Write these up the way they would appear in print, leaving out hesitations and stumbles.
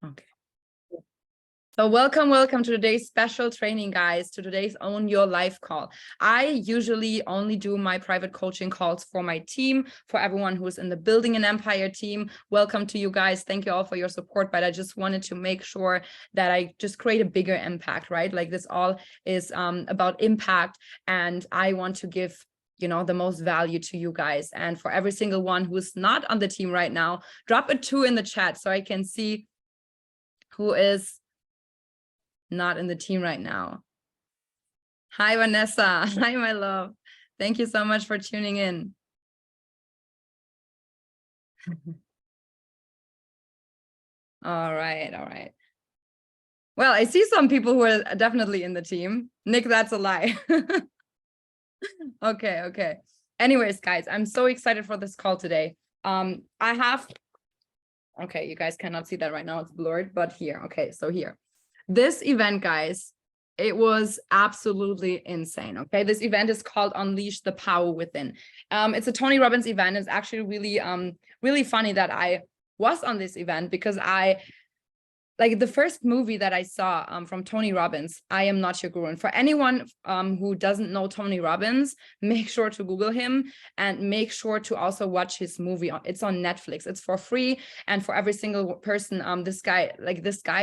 Okay. So welcome to today's special training, guys, to today's Own Your Life call. I usually only do my private coaching calls for my team, for everyone who's in the Building an Empire team. Welcome to you guys. Thank you all for your support, but I just wanted to make sure that I just create a bigger impact, right? Like this all is about impact, and I want to give the most value to you guys. And for every single one who's not on the team right now, drop a 2 in the chat so I can see who is not in the team right now. Hi, Vanessa. Hi, my love. Thank you so much for tuning in. All right. Well, I see some people who are definitely in the team. Nick, that's a lie. Okay. Anyways, guys, I'm so excited for this call today. Okay, you guys cannot see that right now. It's blurred, but here. Okay, so here. This event, guys, it was absolutely insane. Okay, this event is called Unleash the Power Within. It's a Tony Robbins event. It's actually really funny that I was on this event because like the first movie that I saw from Tony Robbins, I Am Not Your Guru. And for anyone who doesn't know Tony Robbins, make sure to Google him and make sure to also watch his movie. It's on Netflix. It's for free. And for every single person, this guy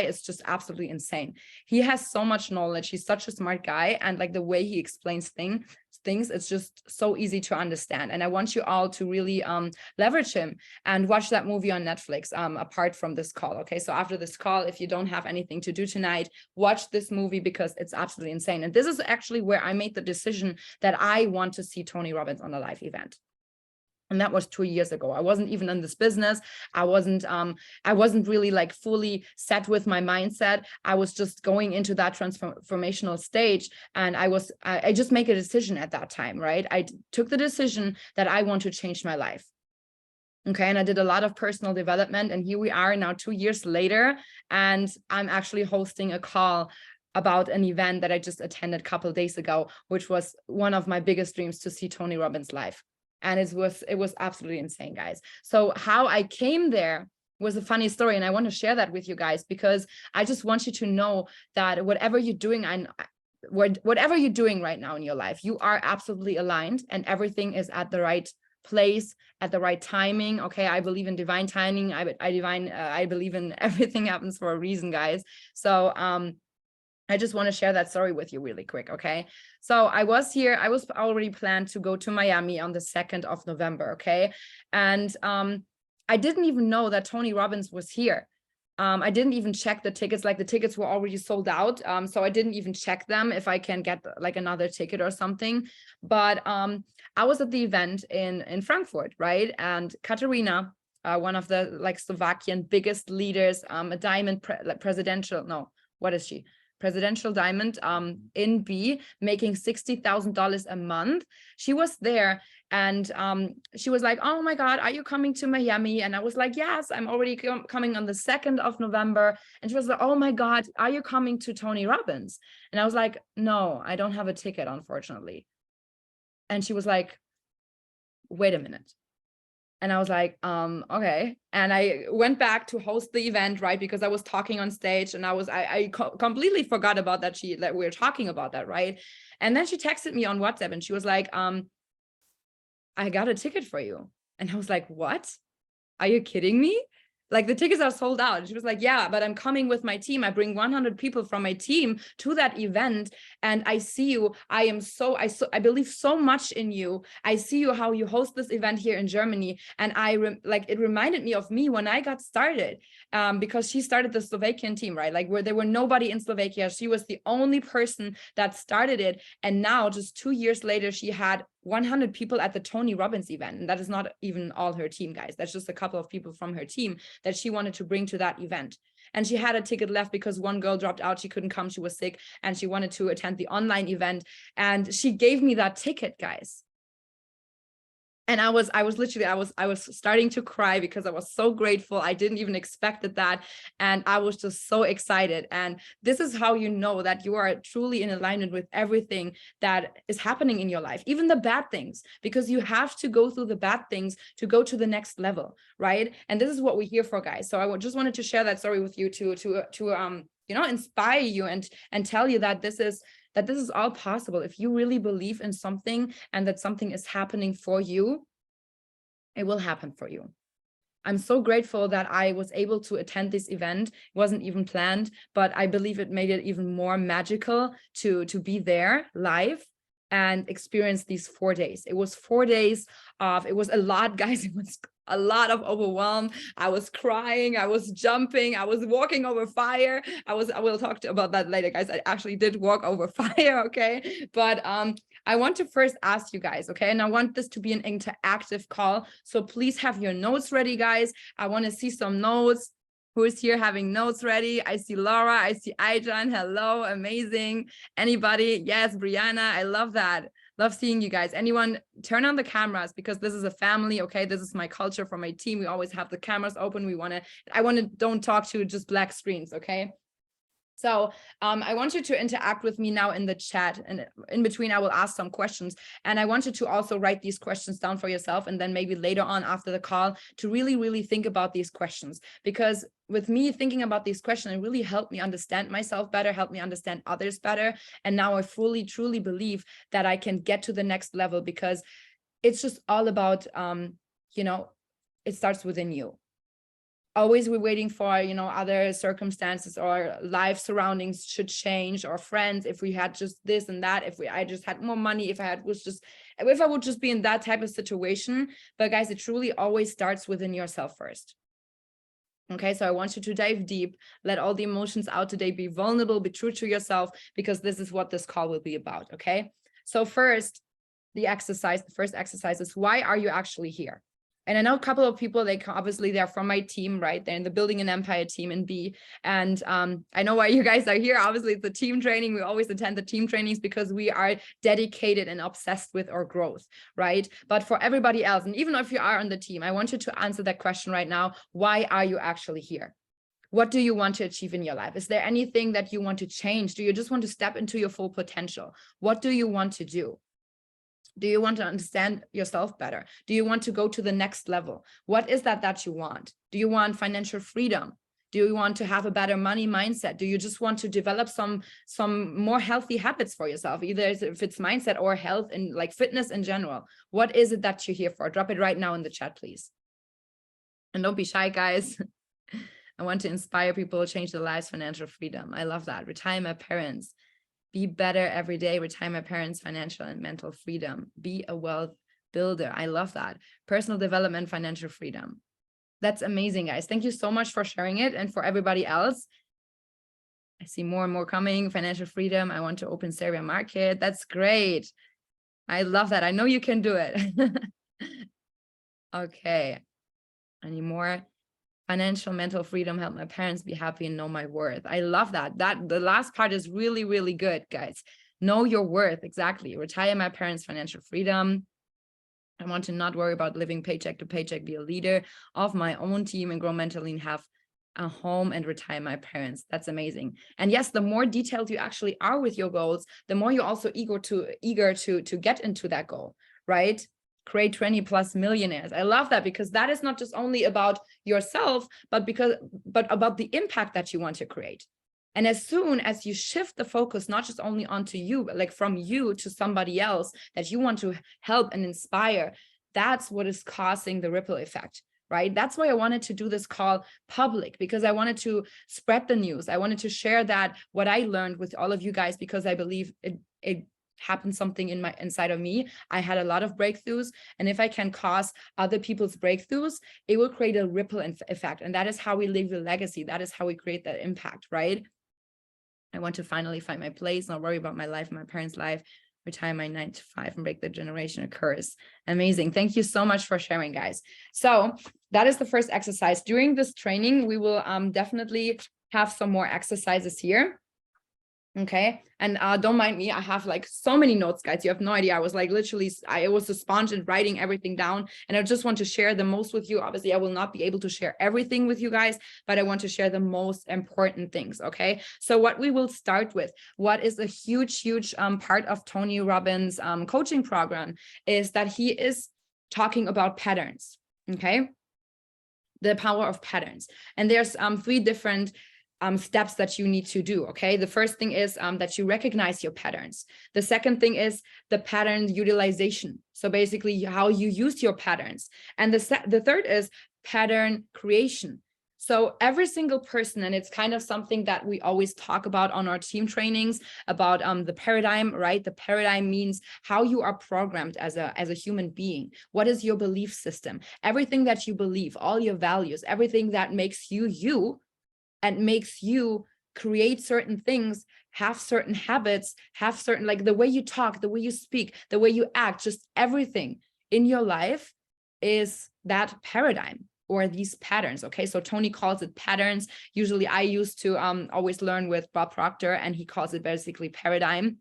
is just absolutely insane. He has so much knowledge. He's such a smart guy. And like the way he explains things, it's just so easy to understand. And I want you all to really leverage him and watch that movie on Netflix apart from this call. Okay, so after this call, if you don't have anything to do tonight, watch this movie because it's absolutely insane. And this is actually where I made the decision that I want to see Tony Robbins on a live event. And that was 2 years ago. I wasn't even in this business. I wasn't really like fully set with my mindset. I was just going into that transformational stage. And I just make a decision at that time, right? I took the decision that I want to change my life. Okay. And I did a lot of personal development. And here we are now 2 years later. And I'm actually hosting a call about an event that I just attended a couple of days ago, which was one of my biggest dreams, to see Tony Robbins live. And it was absolutely insane, guys. So how I came there was a funny story. And I want to share that with you guys, because I just want you to know that whatever you're doing right now in your life, you are absolutely aligned and everything is at the right place at the right timing. Okay, I believe in divine timing. I believe in everything happens for a reason, guys. So I just want to share that story with you really quick. Okay, so I was already planned to go to Miami on the 2nd of November. Okay, and I didn't even know that Tony Robbins was here. I didn't even check the tickets. Like the tickets were already sold out. So I didn't even check them if I can get like another ticket or something. But I was at the event in Frankfurt, right? And Katarina, one of the like Slovakian biggest leaders, a diamond presidential diamond in B, making $60,000 a month. She was there and she was like, oh my God, are you coming to Miami? And I was like, yes, I'm already coming on the 2nd of November. And she was like, oh my God, are you coming to Tony Robbins? And I was like, no, I don't have a ticket, unfortunately. And she was like, wait a minute. And I was like, okay. And I went back to host the event, right? Because I was talking on stage and I completely forgot about that we were talking about that, right? And then she texted me on WhatsApp and she was like, I got a ticket for you. And I was like, what? Are you kidding me? Like the tickets are sold out. And she was like, yeah, but I'm coming with my team. I bring 100 people from my team to that event. And I see you. I believe so much in you. I see you, how you host this event here in Germany. And it reminded me of me when I got started, because she started the Slovakian team, right? Like where there were nobody in Slovakia. She was the only person that started it. And now just 2 years later, she had 100 people at the Tony Robbins event. And that is not even all her team, guys. That's just a couple of people from her team that she wanted to bring to that event. And she had a ticket left because one girl dropped out. She couldn't come. She was sick and she wanted to attend the online event. And she gave me that ticket, guys. And I was starting to cry because I was so grateful. I didn't even expected that. And I was just so excited. And this is how you know that you are truly in alignment with everything that is happening in your life, even the bad things, because you have to go through the bad things to go to the next level, right? And this is what we're here for, guys. So I just wanted to share that story with you to inspire you and tell you that this is all possible. If you really believe in something and that something is happening for you, it will happen for you. I'm so grateful that I was able to attend this event. It wasn't even planned, but I believe it made it even more magical to be there live and experience these 4 days. It was 4 days it was a lot, guys. It was a lot of overwhelm. I was crying, I was jumping, I was walking over fire. I will talk about that later, guys. I actually did walk over fire, okay? But I want to first ask you guys, okay? And I want this to be an interactive call. So please have your notes ready, guys. I want to see some notes. Who is here having notes ready? I see Laura, I see Aijan. Hello, amazing. Anybody? Yes, Brianna, I love that. Love seeing you guys. Anyone, turn on the cameras because this is a family, okay? This is my culture for my team. We always have the cameras open. Don't talk to just black screens, okay? So I want you to interact with me now in the chat, and in between I will ask some questions, and I want you to also write these questions down for yourself, and then maybe later on after the call to really, really think about these questions, because with me thinking about these questions, it really helped me understand myself better, helped me understand others better. And now I fully, truly believe that I can get to the next level, because it's just all about, it starts within you. Always we're waiting for, other circumstances or life surroundings should change, or friends, if we had just this and that, I just had more money, if I would just be in that type of situation. But guys, it truly always starts within yourself first. Okay, so I want you to dive deep, let all the emotions out today, be vulnerable, be true to yourself, because this is what this call will be about, okay? So first, the first exercise is, why are you actually here? And I know a couple of people, they're from my team, right? They're in the Building an Empire team in B. And I know why you guys are here. Obviously, it's a team training. We always attend the team trainings because we are dedicated and obsessed with our growth, right? But for everybody else, and even if you are on the team, I want you to answer that question right now. Why are you actually here? What do you want to achieve in your life? Is there anything that you want to change? Do you just want to step into your full potential? What do you want to do? Do you want to understand yourself better? Do you want to go to the next level? What is that you want? Do you want financial freedom? Do you want to have a better money mindset? Do you just want to develop some more healthy habits for yourself, either if it's mindset or health and like fitness in general? What is it that you're here for? Drop it right now in the chat, please. And don't be shy, guys. I want to inspire people to change their lives, financial freedom. I love that. Retire my parents. Be better every day. Retire my parents' financial and mental freedom. Be a wealth builder. I love that. Personal development, financial freedom. That's amazing, guys. Thank you so much for sharing it. And for everybody else, I see more and more coming. Financial freedom. I want to open Serbia market. That's great. I love that. I know you can do it. Okay. Any more? Financial, mental freedom, help my parents be happy and know my worth. I love that. The last part is really, really good, guys. Know your worth. Exactly. Retire my parents' financial freedom. I want to not worry about living paycheck to paycheck, be a leader of my own team and grow mentally and have a home and retire my parents. That's amazing. And yes, the more detailed you actually are with your goals, the more you're also eager to get into that goal, right? Create 20+ millionaires. I love that, because that is not just only about yourself, but about the impact that you want to create. And as soon as you shift the focus, not just only onto you, but like from you to somebody else that you want to help and inspire, that's what is causing the ripple effect, right? That's why I wanted to do this call public, because I wanted to spread the news. I wanted to share that what I learned with all of you guys, because I believe it happened something inside of me. I had a lot of breakthroughs, and if I can cause other people's breakthroughs, it will create a ripple effect. And that is how we leave a legacy. That is how we create that impact, right? I want to finally find my place, not worry about my life, my parents' life, retire my 9 to 5 and break the generational curse. Amazing. Thank you so much for sharing, guys. So that is the first exercise. During this training, we will definitely have some more exercises here. Okay. And don't mind me. I have like so many notes, guys. You have no idea. I was like literally, I was a sponge and writing everything down. And I just want to share the most with you. Obviously, I will not be able to share everything with you guys, but I want to share the most important things. Okay. So what we will start with, what is a huge, huge part of Tony Robbins' coaching program is that he is talking about patterns. Okay. The power of patterns. And there's 3 different steps that you need to do. Okay. The first thing is that you recognize your patterns. The second thing is the pattern utilization. So basically how you use your patterns. And the third is pattern creation. So every single person, and it's kind of something that we always talk about on our team trainings about the paradigm, right? The paradigm means how you are programmed as a human being. What is your belief system? Everything that you believe, all your values, everything that makes you you, and makes you create certain things, have certain habits, have certain, like the way you talk, the way you speak, the way you act, just everything in your life is that paradigm or these patterns. Okay. So Tony calls it patterns. Usually I used to always learn with Bob Proctor, and he calls it basically paradigm.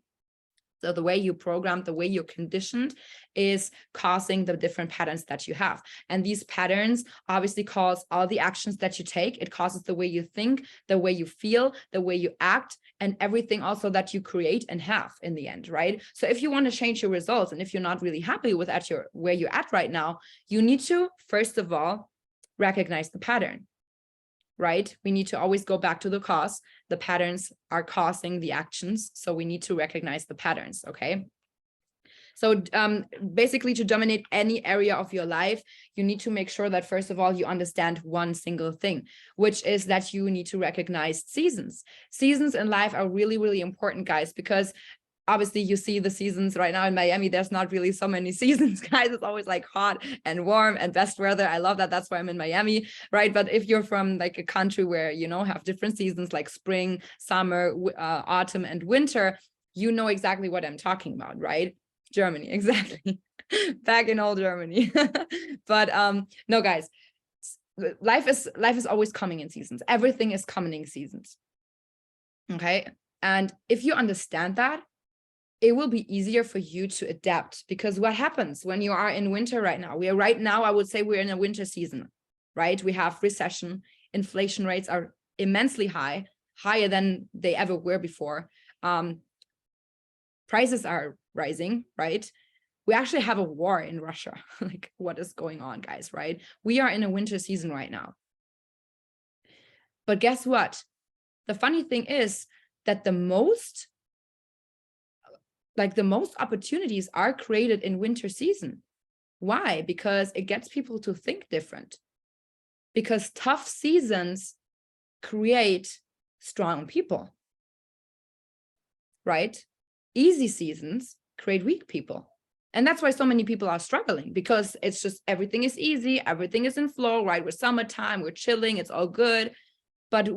So the way you programmed, the way you're conditioned is causing the different patterns that you have. And these patterns obviously cause all the actions that you take. It causes the way you think, the way you feel, the way you act, and everything also that you create and have in the end, right? So if you want to change your results, and if you're not really happy with where you're at right now, you need to, first of all, recognize the pattern. Right? We need to always go back to the cause. The patterns are causing the actions. So we need to recognize the patterns. Okay. So basically, to dominate any area of your life, you need to make sure that, first of all, you understand one single thing, which is that you need to recognize seasons. Seasons in life are really, really important, guys, because obviously you see the seasons right now in Miami. There's not really so many seasons, guys. It's always like hot and warm and best weather. I love that. That's why I'm in Miami, right? But if you're from like a country where, you know, have different seasons like spring, summer, autumn, and winter, you know exactly what I'm talking about, right? Germany, exactly. Back in old Germany. But no, guys, life is always coming in seasons. Everything is coming in seasons. Okay. And if you understand that, it will be easier for you to adapt, because what happens when you are in winter right now? I would say we're in a winter season, right? We have recession, inflation rates are immensely high, higher than they ever were before. Prices are rising, right? We actually have a war in Russia. Like, what is going on, guys, right? We are in a winter season right now. But guess what? The funny thing is that the most opportunities are created in winter season. Why? Because it gets people to think different. Because tough seasons create strong people, right? Easy seasons create weak people. And that's why so many people are struggling, because it's just everything is easy, everything is in flow, right? We're summertime, we're chilling, it's all good. But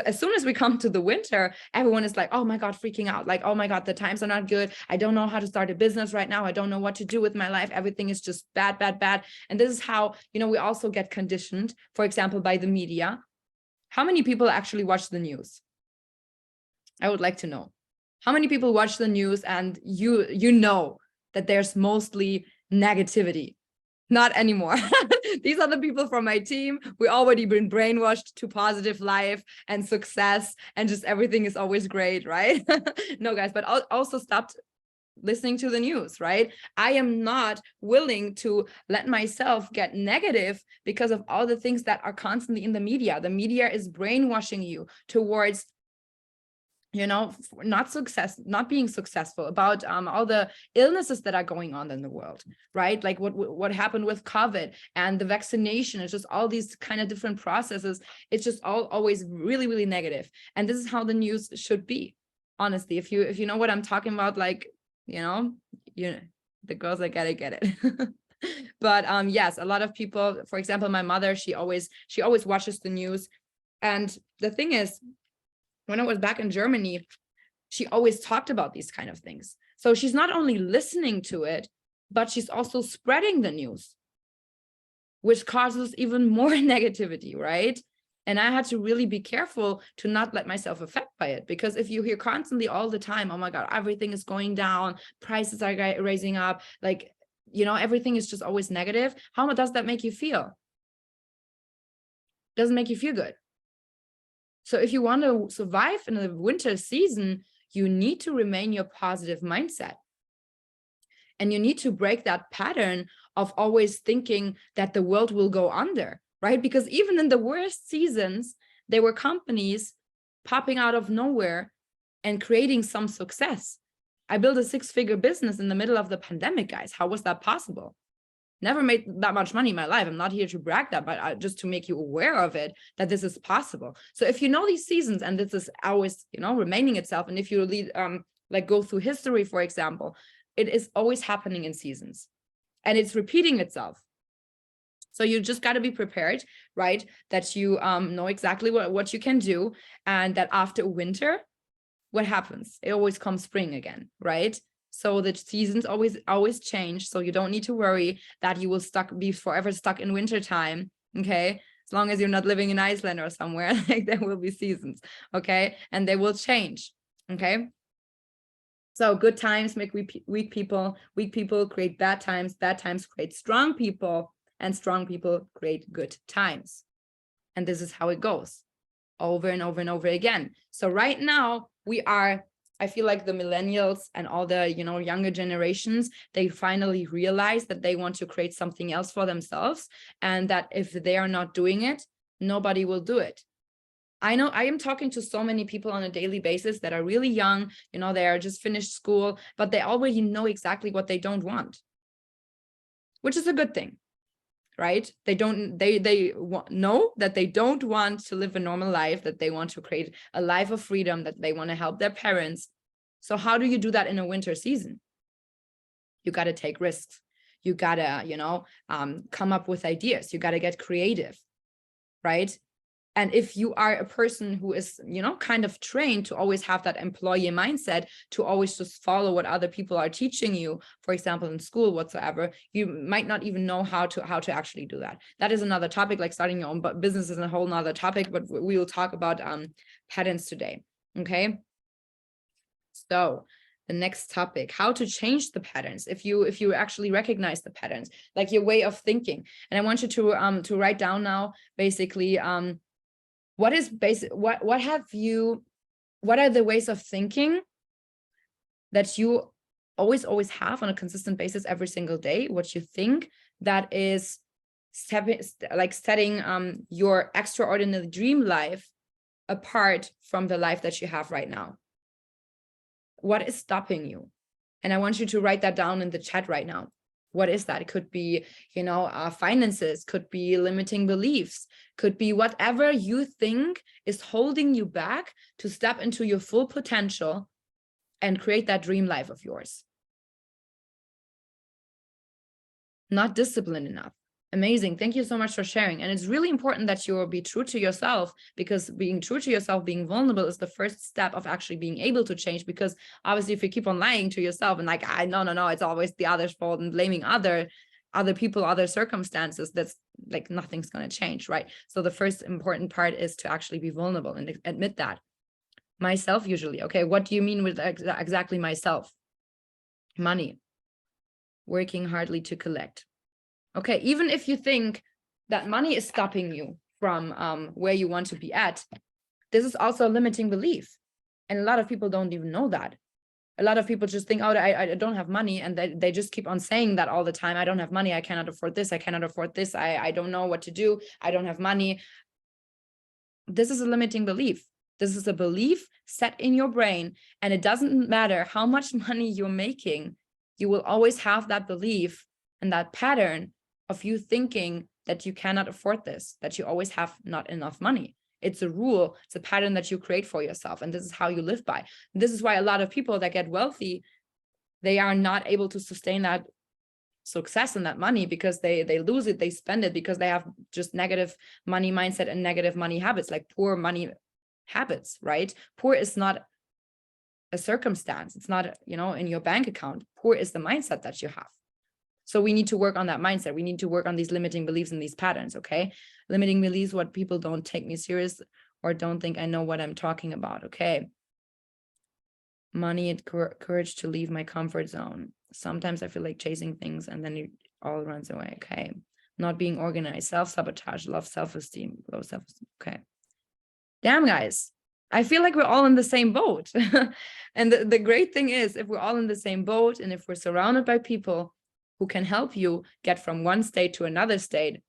as soon as we come to the winter, everyone is like, oh my God, freaking out. Like, oh my God, the times are not good. I don't know how to start a business right now. I don't know what to do with my life. Everything is just bad, bad, bad. And this is how, you know, we also get conditioned, for example, by the media. How many people actually watch the news? I would like to know. How many people watch the news and you know that there's mostly negativity? Not anymore. These are the people from my team. We already been brainwashed to positive life and success, and just everything is always great, right? No, guys, but also stopped listening to the news, right? I am not willing to let myself get negative because of all the things that are constantly in the media. The media is brainwashing you towards, you know, not being successful, about all the illnesses that are going on in the world, right? Like what happened with COVID and the vaccination. It's just all these kind of different processes. It's just always really, really negative. And this is how the news should be, honestly. If you know what I'm talking about, like, you know, the girls that get it. But yes, a lot of people, for example, my mother, she always watches the news. And the thing is, when I was back in Germany, she always talked about these kind of things. So she's not only listening to it, but she's also spreading the news, which causes even more negativity, right? And I had to really be careful to not let myself affect by it, because if you hear constantly all the time, oh my God, everything is going down, prices are raising up, like, everything is just always negative. How does that make you feel? Doesn't make you feel good. So if you want to survive in the winter season, you need to remain your positive mindset. And you need to break that pattern of always thinking that the world will go under, right? Because even in the worst seasons, there were companies popping out of nowhere and creating some success. I built a 6-figure business in the middle of the pandemic, guys. How was that possible? Never made that much money in my life. I'm not here to brag that, but just to make you aware of it, that this is possible. So if you know these seasons, and this is always, remaining itself, and if you lead, like go through history, for example, it is always happening in seasons, and it's repeating itself. So you just got to be prepared, right? That you know exactly what you can do, and that after winter, what happens? It always comes spring again, right? So the seasons always change. So you don't need to worry that you will be forever stuck in winter time. Okay. As long as you're not living in Iceland or somewhere, like, there will be seasons. Okay. And they will change. Okay. So good times make weak people. Weak people create bad times. Bad times create strong people, and strong people create good times. And this is how it goes over and over and over again. So right now I feel like the millennials and all the, younger generations, they finally realize that they want to create something else for themselves, and that if they are not doing it, nobody will do it. I know I am talking to so many people on a daily basis that are really young, they are just finished school, but they already know exactly what they don't want, which is a good thing, right? They know that they don't want to live a normal life, that they want to create a life of freedom, that they want to help their parents. So how do you do that in a winter season? You got to take risks. You got to, come up with ideas. You got to get creative, right? And if you are a person who is, kind of trained to always have that employee mindset, to always just follow what other people are teaching you, for example, in school, whatsoever, you might not even know how to actually do that. That is another topic. Like starting your own business is a whole nother topic, but we will talk about patterns today. Okay. So the next topic, how to change the patterns. If you actually recognize the patterns, like your way of thinking. And I want you to write down now, basically, what are the ways of thinking that you always have on a consistent basis every single day? What you think that is setting your extraordinary dream life apart from the life that you have right now. What is stopping you? And I want you to write that down in the chat right now. What is that? It could be, finances, could be limiting beliefs, could be whatever you think is holding you back to step into your full potential and create that dream life of yours. Not disciplined enough. Amazing. Thank you so much for sharing. And it's really important that you be true to yourself, because being true to yourself, being vulnerable, is the first step of actually being able to change. Because obviously, if you keep on lying to yourself and like, no, it's always the other's fault, and blaming other people, other circumstances, that's like, nothing's going to change, right? So the first important part is to actually be vulnerable and admit that. Myself, usually. Okay, what do you mean with exactly myself? Money. Working hardly to collect. Okay, even if you think that money is stopping you from where you want to be at, this is also a limiting belief. And a lot of people don't even know that. A lot of people just think, oh, I don't have money. And they just keep on saying that all the time. I don't have money. I cannot afford this. I cannot afford this. I don't know what to do. I don't have money. This is a limiting belief. This is a belief set in your brain. And it doesn't matter how much money you're making. You will always have that belief and that pattern of you thinking that you cannot afford this, that you always have not enough money. It's a rule, it's a pattern that you create for yourself, and this is how you live by. And this is why a lot of people that get wealthy, they are not able to sustain that success and that money, because they lose it, they spend it, because they have just negative money mindset and negative money habits, like poor money habits, right? Poor is not a circumstance. It's not, in your bank account. Poor is the mindset that you have. So we need to work on that mindset. We need to work on these limiting beliefs and these patterns, okay? Limiting beliefs, what people don't take me serious or don't think I know what I'm talking about, okay? Money and courage to leave my comfort zone. Sometimes I feel like chasing things and then it all runs away, okay? Not being organized, self-sabotage, low self-esteem, okay? Damn, guys. I feel like we're all in the same boat. And the great thing is, if we're all in the same boat and if we're surrounded by people who can help you get from one state to another state,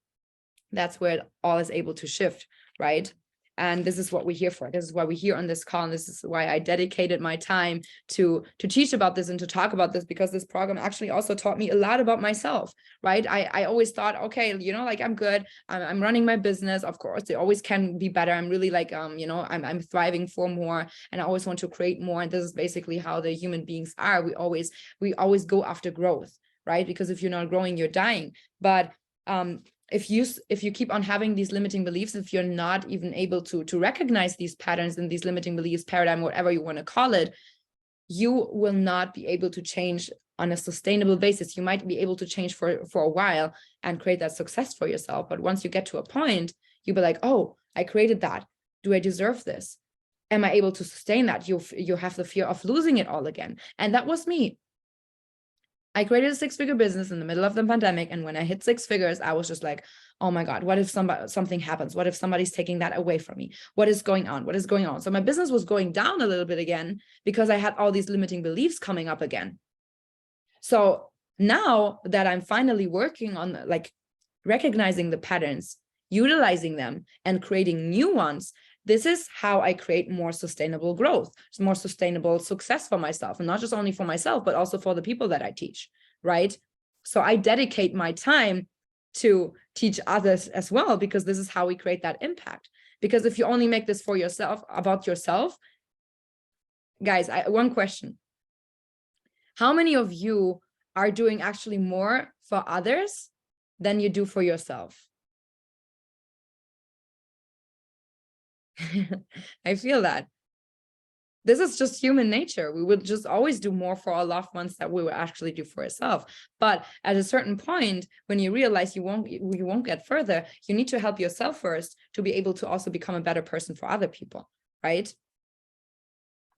that's where it all is able to shift, right? And this is what we're here for. This is why we're here on this call. And this is why I dedicated my time to teach about this and to talk about this, because this program actually also taught me a lot about myself, right? I always thought, okay, you know, like I'm good. I'm running my business. Of course, it always can be better. I'm really like, you know, I'm thriving for more and I always want to create more. And this is basically how the human beings are. We always go after growth, right? Because if you're not growing, you're dying. But if you keep on having these limiting beliefs, if you're not even able to recognize these patterns and these limiting beliefs, paradigm, whatever you want to call it, you will not be able to change on a sustainable basis. You might be able to change for a while and create that success for yourself. But once you get to a point, you'll be like, oh, I created that. Do I deserve this? Am I able to sustain that? You have the fear of losing it all again. And that was me. I created a 6-figure business in the middle of the pandemic. And when I hit 6 figures, I was just like, oh my God, what if something happens? What if somebody's taking that away from me? What is going on? What is going on? So my business was going down a little bit again because I had all these limiting beliefs coming up again. So now that I'm finally working on like recognizing the patterns, utilizing them and creating new ones, this is how I create more sustainable growth, more sustainable success for myself, and not just only for myself, but also for the people that I teach, right? So I dedicate my time to teach others as well, because this is how we create that impact. Because if you only make this for yourself, about yourself, guys, one question. How many of you are doing actually more for others than you do for yourself? I feel that. This is just human nature. We would just always do more for our loved ones that we would actually do for ourselves. But at a certain point, when you realize you won't get further, you need to help yourself first to be able to also become a better person for other people, right?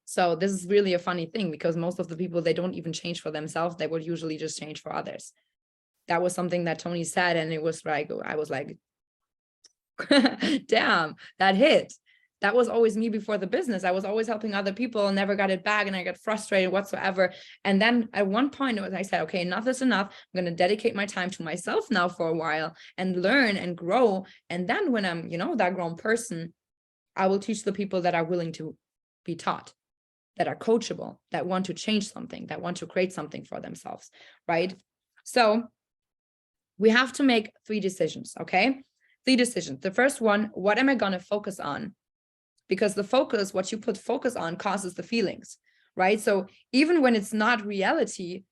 So this is really a funny thing, because most of the people, they don't even change for themselves. They would usually just change for others. That was something that Tony said, and it was like, I was like, damn, that hit. That was always me before the business. I was always helping other people and never got it back, and I got frustrated whatsoever. And then at one point I said, okay, enough is enough. I'm going to dedicate my time to myself now for a while and learn and grow. And then when I'm, you know, that grown person, I will teach the people that are willing to be taught, that are coachable, that want to change something, that want to create something for themselves, right? So we have to make 3 decisions, okay? 3 decisions. The first one, what am I going to focus on? Because the focus, what you put focus on, causes the feelings, right? So even when it's not reality,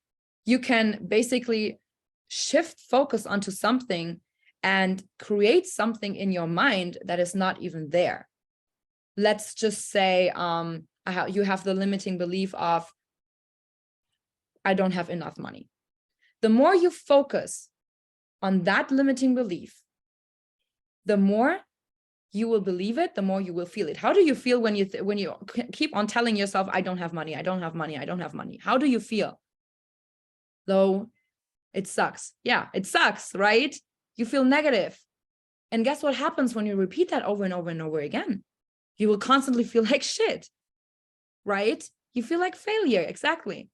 you can basically shift focus onto something and create something in your mind that is not even there. Let's just say you have the limiting belief of, I don't have enough money. The more you focus on that limiting belief, the more you will believe it, the more you will feel it. How do you feel when you keep on telling yourself, I don't have money, I don't have money, I don't have money? How do you feel? Though it sucks. Yeah, it sucks, right? You feel negative. And guess what happens when you repeat that over and over and over again? You will constantly feel like shit, right? You feel like failure, exactly.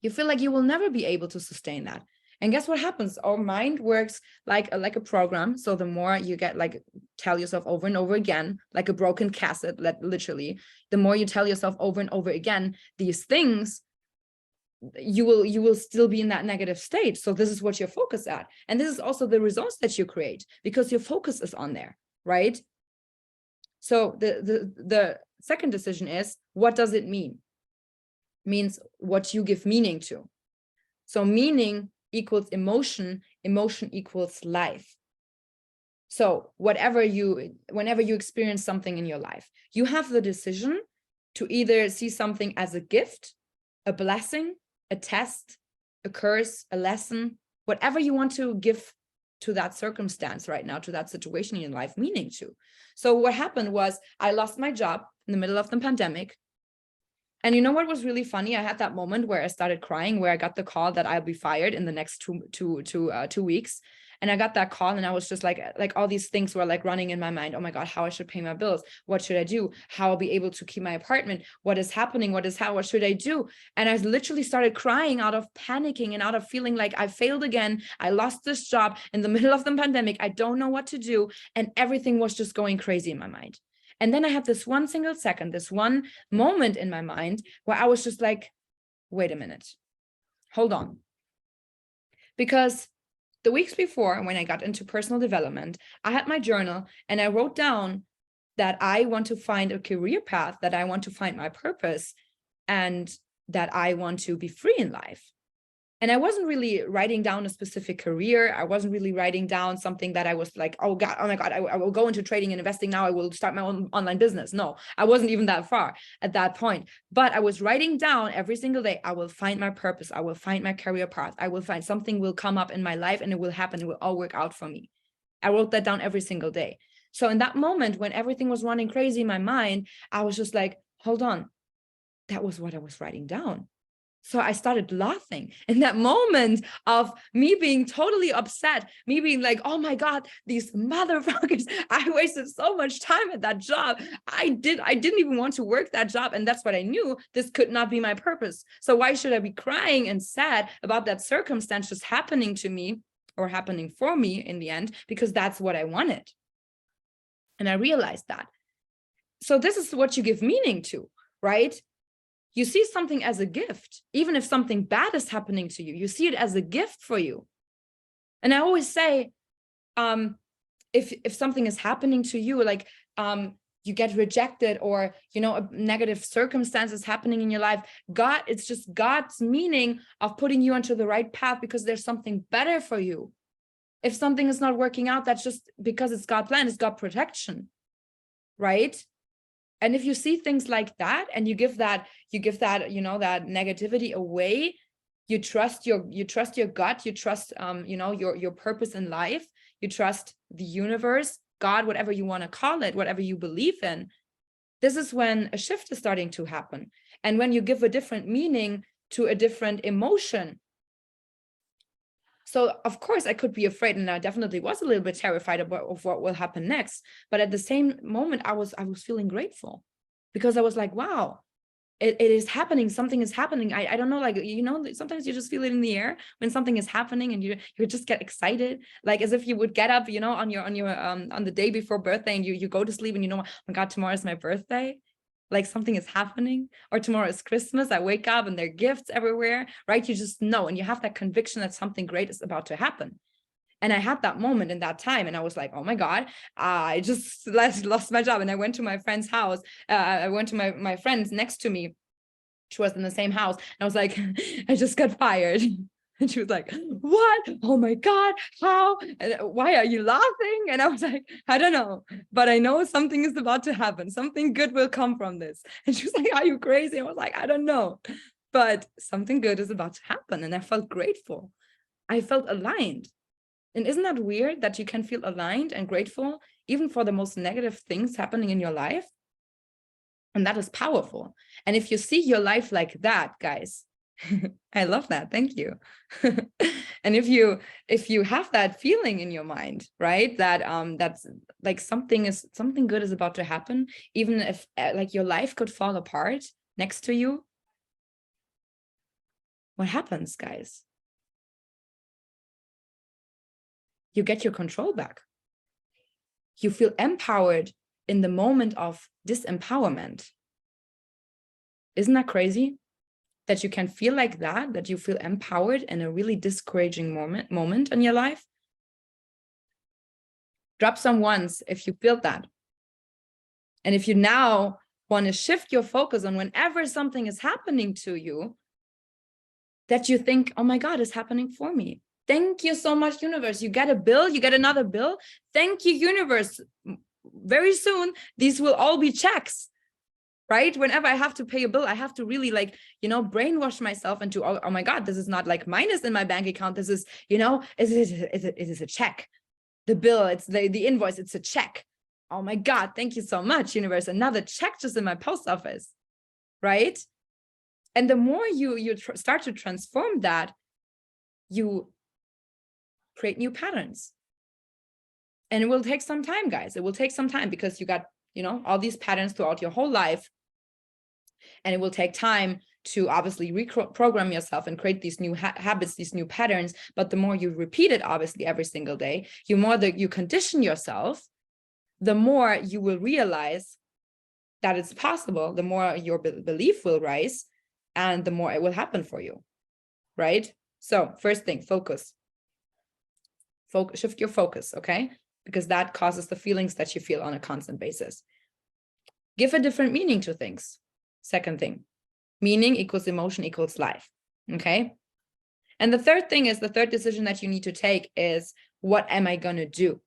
You feel like you will never be able to sustain that. And guess what happens? Our mind works like a program. So the more you get, like, tell yourself over and over again, like a broken cassette, literally, the more you tell yourself over and over again these things, you will still be in that negative state. So this is what you're focused at. And this is also the results that you create, because your focus is on there, right? So the second decision is, what does it mean? It means what you give meaning to. So meaning equals emotion, emotion equals life. So whenever you experience something in your life, you have the decision to either see something as a gift, a blessing, a test, a curse, a lesson, whatever you want to give to that circumstance right now, to that situation in your life, meaning to. So what happened was I lost my job in the middle of the pandemic. And you know what was really funny? I had that moment where I started crying, where I got the call that I'll be fired in the next 2 weeks. And I got that call and I was just like all these things were like running in my mind. Oh my God, how I should pay my bills. What should I do? How I'll be able to keep my apartment? What is happening? What should I do? And I literally started crying out of panicking and out of feeling like I failed again. I lost this job in the middle of the pandemic. I don't know what to do. And everything was just going crazy in my mind. And then I had this one single second, this one moment in my mind where I was just like, wait a minute, hold on. Because the weeks before, when I got into personal development, I had my journal and I wrote down that I want to find a career path, that I want to find my purpose, and that I want to be free in life. And I wasn't really writing down a specific career. I wasn't really writing down something that I was like, oh God, oh my God, I will go into trading and investing now. I will start my own online business. No, I wasn't even that far at that point. But I was writing down every single day, I will find my purpose. I will find my career path. I will find something will come up in my life and it will happen. It will all work out for me. I wrote that down every single day. So in that moment, when everything was running crazy in my mind, I was just like, hold on. That was what I was writing down. So I started laughing in that moment of me being totally upset, me being like, oh my God, these motherfuckers, I wasted so much time at that job. I didn't even want to work that job. And that's what I knew. This could not be my purpose. So why should I be crying and sad about that circumstance just happening to me or happening for me in the end? Because that's what I wanted. And I realized that. So this is what you give meaning to, right? You see something as a gift. Even if something bad is happening to you, you see it as a gift for you. And I always say, if something is happening to you, like you get rejected or, a negative circumstance is happening in your life, it's just God's meaning of putting you onto the right path because there's something better for you. If something is not working out, that's just because it's God's plan, it's God's protection, right? And if you see things like that and you give that, that negativity away, you trust your gut, you trust, your purpose in life, you trust the universe, God, whatever you want to call it, whatever you believe in. This is when a shift is starting to happen. And when you give a different meaning to a different emotion. So of course I could be afraid, and I definitely was a little bit terrified of what will happen next. But at the same moment, I was feeling grateful because I was like, wow, it is happening. Something is happening. I don't know, like, sometimes you just feel it in the air when something is happening and you just get excited, like as if you would get up, on the day before birthday and you go to sleep and oh my God, tomorrow is my birthday. Like something is happening, or tomorrow is Christmas. I wake up and there are gifts everywhere, right? You just know, and you have that conviction that something great is about to happen. And I had that moment in that time, and I was like, oh my God, I just lost my job. And I went to my friend's house. I went to my friends next to me. She was in the same house. And I was like, I just got fired. And she was like, what? Oh my God, how? And why are you laughing? And I was like, I don't know, but I know something is about to happen. Something good will come from this. And she was like, are you crazy? I was like, I don't know, but something good is about to happen. And I felt grateful. I felt aligned. And isn't that weird that you can feel aligned and grateful even for the most negative things happening in your life? And that is powerful. And if you see your life like that, guys, I love that. Thank you. And if you have that feeling in your mind, right, that that's like something good is about to happen, even if like your life could fall apart next to you, what happens, guys? You get your control back. You feel empowered in the moment of disempowerment. Isn't that crazy? That you can feel like that you feel empowered in a really discouraging moment in your life? Drop some ones if you feel that. And if you now want to shift your focus on whenever something is happening to you, that you think, oh my God, it's happening for me. Thank you so much, universe. You get a bill, you get another bill. Thank you, universe. Very soon, these will all be checks. right? Whenever I have to pay a bill, I have to really like, brainwash myself into, oh my God, this is not like minus in my bank account. This is, it is a check. The bill, it's the invoice, it's a check. Oh my God, thank you so much, universe. Another check just in my post office, right? And the more you start to transform that, you create new patterns. And it will take some time, guys. It will take some time because you got, all these patterns throughout your whole life. And it will take time to obviously reprogram yourself and create these new habits, these new patterns. But the more you repeat it, obviously, every single day, the more that you condition yourself, the more you will realize that it's possible, the more your belief will rise, and the more it will happen for you, right? So first thing, focus. Shift your focus, okay? Because that causes the feelings that you feel on a constant basis. Give a different meaning to things. Second thing, meaning equals emotion equals life, okay? And the third thing is, the third decision that you need to take is, what am I going to do?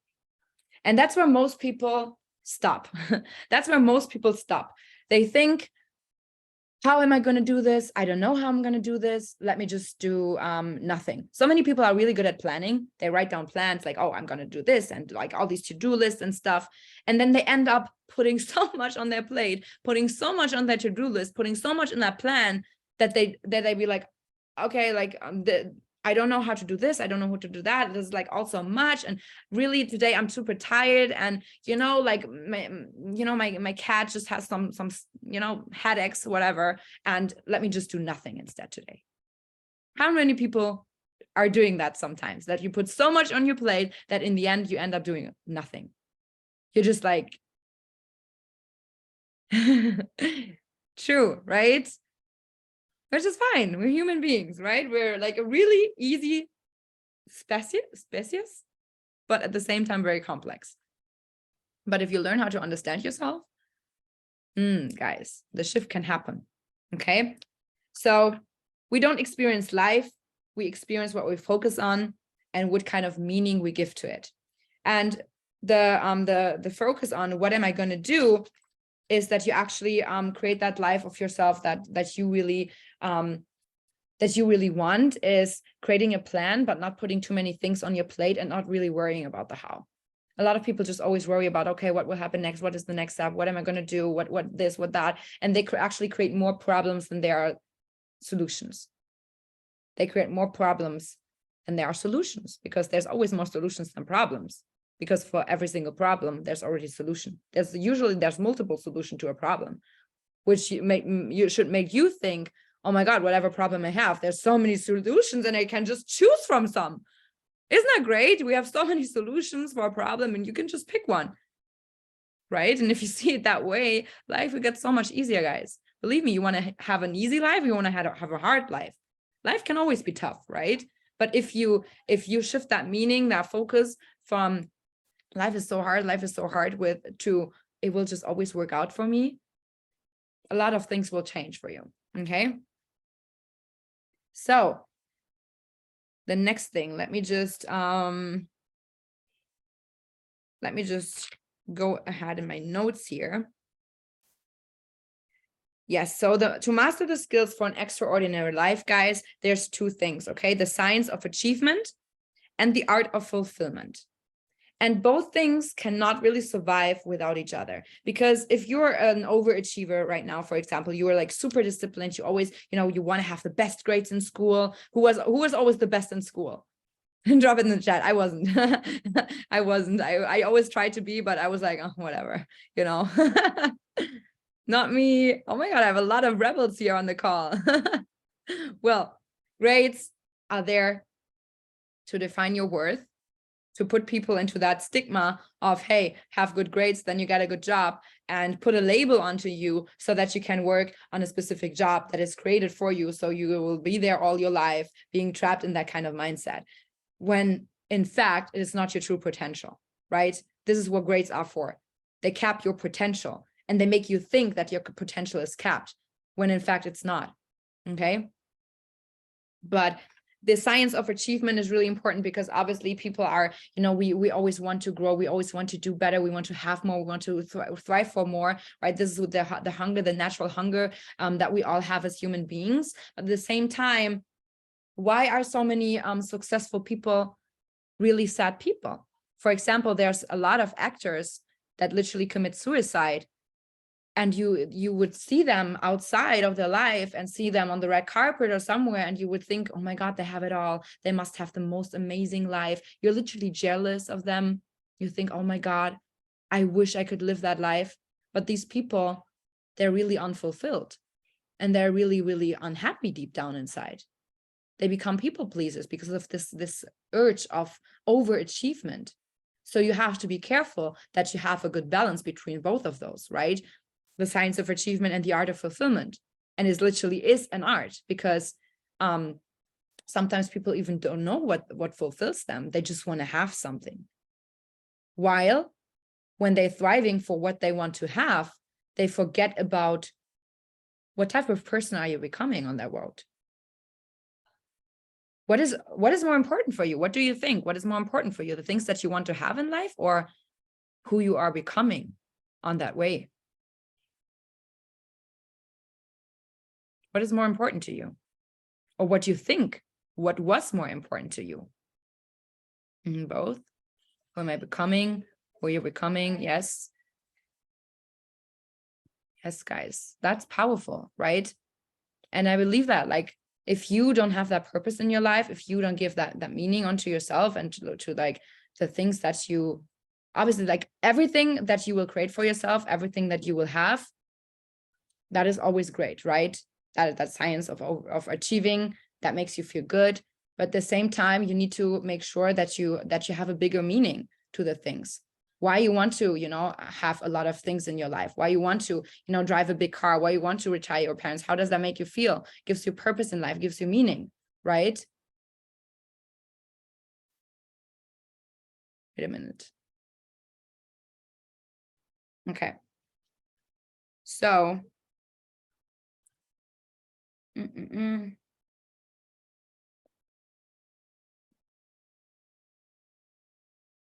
And that's where most people stop. That's where most people stop. They think, how am I going to do this? I don't know how I'm going to do this. Let me just do nothing. So many people are really good at planning. They write down plans like, oh, I'm going to do this, and like all these to-do lists and stuff. And then they end up putting so much on their plate, putting so much on their to-do list, putting so much in that plan that they be like, okay, like I don't know how to do this. I don't know how to do that. There's like also much. And really today I'm super tired. And, like my cat just has some, headaches, whatever. And let me just do nothing instead today. How many people are doing that sometimes, that you put so much on your plate that in the end you end up doing nothing? You're just like, true, right? Which is fine. We're human beings, right? We're like a really easy species, but at the same time, very complex. But if you learn how to understand yourself, guys, the shift can happen, okay? So we don't experience life. We experience what we focus on and what kind of meaning we give to it. And the focus on what am I going to do is that you actually create that life of yourself that you really want, is creating a plan, but not putting too many things on your plate and not really worrying about the how. A lot of people just always worry about, okay, what will happen next? What is the next step? What am I going to do? What this, what that? And they actually create more problems than there are solutions. They create more problems than there are solutions, because there's always more solutions than problems. Because for every single problem, there's already a solution. There's multiple solutions to a problem, which should make you think, oh my God, whatever problem I have, there's so many solutions and I can just choose from some. Isn't that great? We have so many solutions for a problem and you can just pick one, right? And if you see it that way, life will get so much easier, guys. Believe me, you want to have an easy life, you want to have a hard life. Life can always be tough, right? But if you shift that meaning, that focus from life is so hard to it will just always work out for me, a lot of things will change for you, okay? So the next thing, let me just go ahead in my notes here. Yes, so to master the skills for an extraordinary life, guys, there's two things, okay? The science of achievement and the art of fulfillment. And both things cannot really survive without each other. Because if you're an overachiever right now, for example, you are like super disciplined, you always, you want to have the best grades in school. Who was always the best in school? Drop it in the chat. I wasn't. I wasn't. I always tried to be, but I was like, oh, whatever, Not me. Oh my God, I have a lot of rebels here on the call. Well, grades are there to define your worth, to put people into that stigma of, hey, have good grades, then you get a good job, and put a label onto you so that you can work on a specific job that is created for you. So you will be there all your life, being trapped in that kind of mindset, when in fact, it is not your true potential, right? This is what grades are for. They cap your potential and they make you think that your potential is capped when in fact it's not, okay? But The science of achievement is really important because obviously people are, we always want to grow. We always want to do better. We want to have more. We want to thrive for more, right? This is the hunger, the natural hunger that we all have as human beings. But at the same time, why are so many successful people really sad people? For example, there's a lot of actors that literally commit suicide, and you would see them outside of their life and see them on the red carpet or somewhere, and you would think, oh my God, they have it all. They must have the most amazing life. You're literally jealous of them. You think, oh my God, I wish I could live that life. But these people, they're really unfulfilled, and they're really, really unhappy deep down inside. They become people pleasers because of this urge of overachievement. So you have to be careful that you have a good balance between both of those, right? The science of achievement and the art of fulfillment. And it literally is an art, because sometimes people even don't know what fulfills them. They just want to have something. While when they're thriving for what they want to have, they forget about what type of person are you becoming on that road. What is more important for you? What do you think? What is more important for you? The things that you want to have in life, or who you are becoming on that way? What is more important to you? Or what you think? What was more important to you? Both. Who am I becoming? Who you're becoming? Yes. Yes, guys. That's powerful, right? And I believe that, like, if you don't have that purpose in your life, if you don't give that meaning onto yourself and to like the things that you, obviously, like everything that you will create for yourself, everything that you will have, that is always great, right? That science of achieving, that makes you feel good. But at the same time, you need to make sure that you have a bigger meaning to the things. Why you want to, have a lot of things in your life, why you want to, drive a big car, why you want to retire your parents. How does that make you feel? Gives you purpose in life, gives you meaning, right? Wait a minute. Okay. So,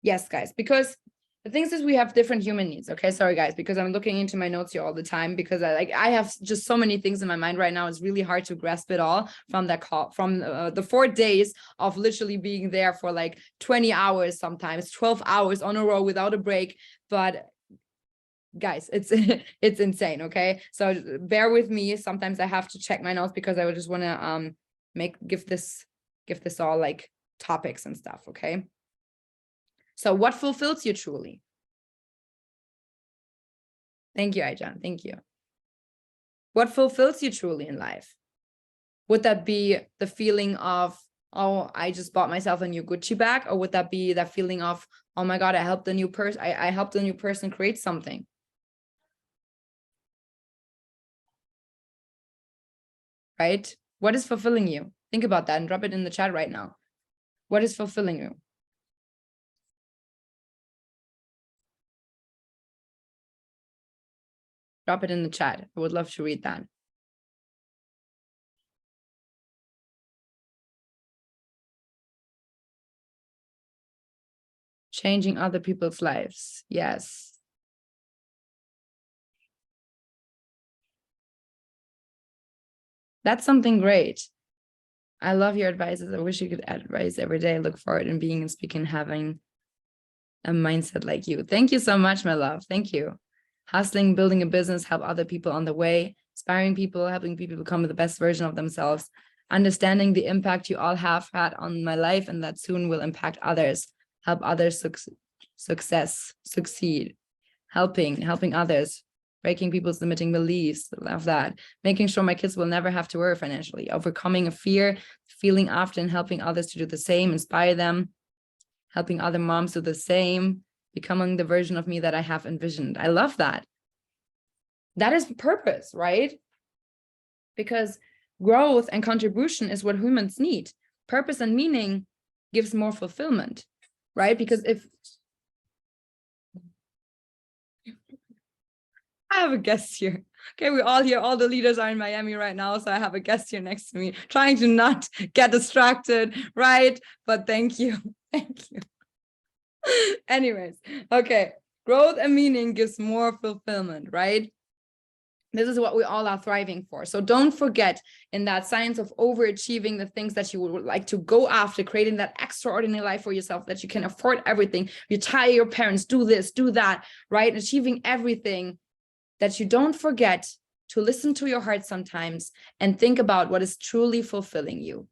yes, guys, because the thing is we have different human needs. Okay, sorry guys, because I'm looking into my notes here all the time, because I have just so many things in my mind right now. It's really hard to grasp it all from that call, from the 4 days of literally being there for like 20 hours, sometimes 12 hours on a row without a break. But guys, it's it's insane. Okay, so bear with me. Sometimes I have to check my notes because I would just want to give this all like topics and stuff. Okay. So what fulfills you truly? Thank you, Aijan. Thank you. What fulfills you truly in life? Would that be the feeling of, oh, I just bought myself a new Gucci bag? Or would that be that feeling of, oh my God, I helped a new person. I helped a new person create something. Right? What is fulfilling you? Think about that and drop it in the chat right now. What is fulfilling you? Drop it in the chat. I would love to read that. Changing other people's lives. Yes. That's something great. I love your advices. I wish you could advise every day. I look forward in being and speaking, having a mindset like you. Thank you so much, my love. Thank you. Hustling, building a business, help other people on the way, inspiring people, helping people become the best version of themselves, understanding the impact you all have had on my life and that soon will impact others, help others succeed, helping others, breaking people's limiting beliefs. Love that. Making sure my kids will never have to worry financially, overcoming a fear, feeling after and helping others to do the same, inspire them, helping other moms do the same, becoming the version of me that I have envisioned. I love that. That is purpose, right? Because growth and contribution is what humans need. Purpose and meaning gives more fulfillment, right? Because if I have a guest here. Okay, we all here, all the leaders are in Miami right now. So I have a guest here next to me trying to not get distracted, right? But thank you. Thank you. Anyways, okay. Growth and meaning gives more fulfillment, right? This is what we all are thriving for. So don't forget, in that science of overachieving the things that you would like to go after, creating that extraordinary life for yourself, that you can afford everything, retire your parents, do this, do that, right? Achieving everything, that you don't forget to listen to your heart sometimes and think about what is truly fulfilling you,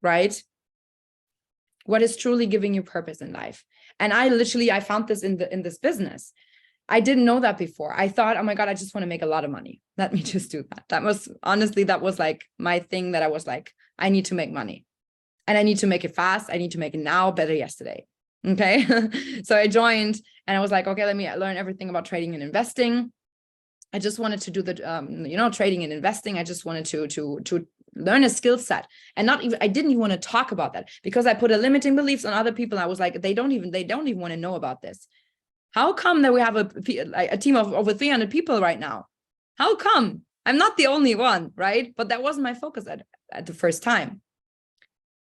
right? What is truly giving you purpose in life. And I found this in this business. I didn't know that before. I thought, oh my God, I just want to make a lot of money. Let me just do that. That was like my thing, that I was like, I need to make money and I need to make it fast. I need to make it now, better yesterday. Okay. So I joined and I was like, okay, let me learn everything about trading and investing. I just wanted to do the, trading and investing. I just wanted to learn a skill set, and I didn't even want to talk about that because I put a limiting beliefs on other people. I was like, they don't even want to know about this. How come that we have a team of over 300 people right now? How come? I'm not the only one, right? But that wasn't my focus at the first time.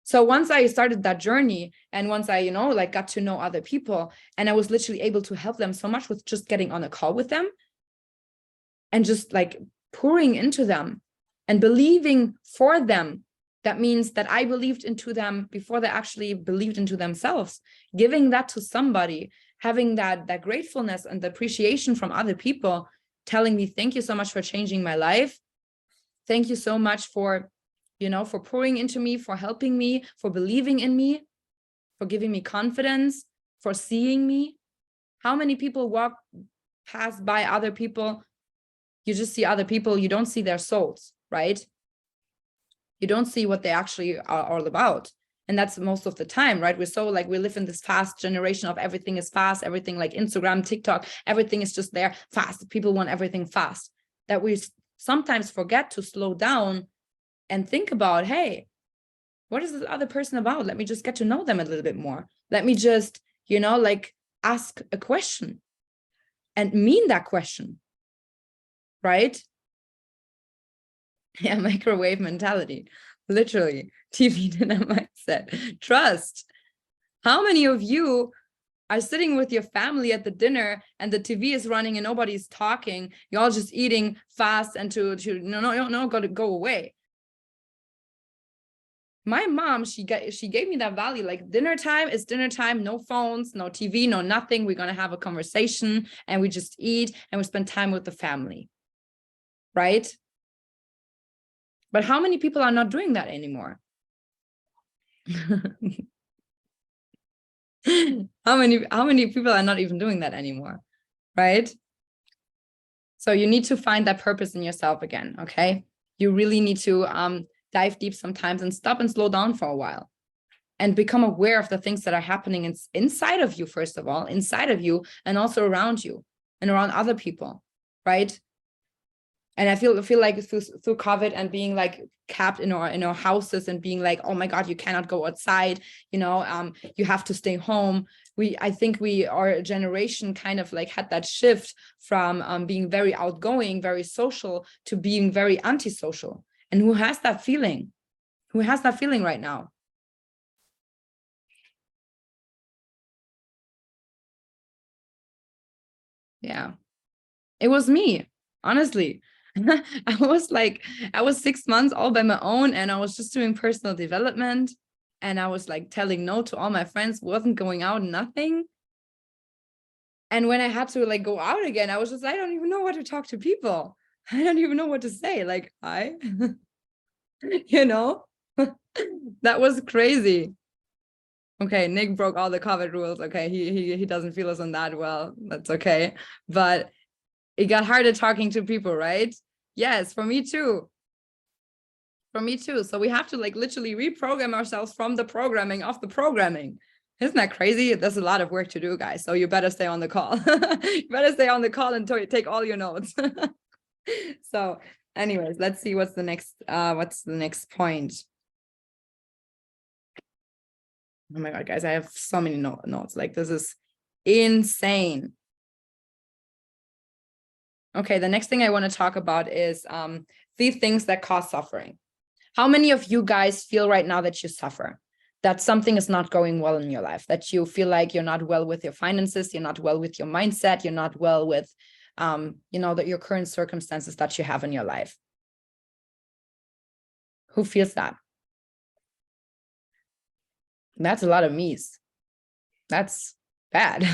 So once I started that journey, and once I, got to know other people, and I was literally able to help them so much with just getting on a call with them and just like pouring into them and believing for them. That means that I believed into them before they actually believed into themselves. Giving that to somebody, having that gratefulness and the appreciation from other people, telling me, thank you so much for changing my life. Thank you so much for pouring into me, for helping me, for believing in me, for giving me confidence, for seeing me. How many people pass by other people? You just see other people, you don't see their souls, right? You don't see what they actually are all about. And that's most of the time, right? We're so we live in this fast generation of everything is fast, everything like Instagram, TikTok, everything is just there fast. People want everything fast, that we sometimes forget to slow down and think about, hey, what is this other person about? Let me just get to know them a little bit more. Let me just, ask a question and mean that question, right? Yeah, microwave mentality, literally. TV dinner mindset. Trust. How many of you are sitting with your family at the dinner and the TV is running and nobody's talking? You're all just eating fast and got to go away. My mom, she gave me that value, like dinner time is dinner time, no phones, no TV, no nothing. We're going to have a conversation and we just eat and we spend time with the family, right? But how many people are not doing that anymore? How many people are not even doing that anymore, right? So you need to find that purpose in yourself again, okay? You really need to dive deep sometimes and stop and slow down for a while and become aware of the things that are happening inside of you, first of all, inside of you, and also around you and around other people, right? And I feel like through COVID and being like capped in our houses and being like, oh my God, you cannot go outside, you have to stay home. I think our generation kind of like had that shift from being very outgoing, very social, to being very antisocial. And who has that feeling? Who has that feeling right now? Yeah, it was me, honestly. I was 6 months all by my own, and I was just doing personal development, and I was like telling no to all my friends, wasn't going out, nothing. And when I had to like go out again, I was just, I don't even know what to talk to people. I don't even know what to say. Like, hi, that was crazy. Okay, Nick broke all the COVID rules. Okay, he doesn't feel us on that well. That's okay. But it got harder talking to people, right? Yes, for me too. For me too. So we have to like literally reprogram ourselves from the programming of the programming. Isn't that crazy? There's a lot of work to do, guys. So you better stay on the call. You better stay on the call and take all your notes. So anyways, let's see what's the next point. Oh my God, guys, I have so many notes. Like, this is insane. Okay, the next thing I want to talk about is the things that cause suffering. How many of you guys feel right now that you suffer, that something is not going well in your life, that you feel like you're not well with your finances, you're not well with your mindset, you're not well with, that your current circumstances that you have in your life? Who feels that? That's a lot of me's. That's bad.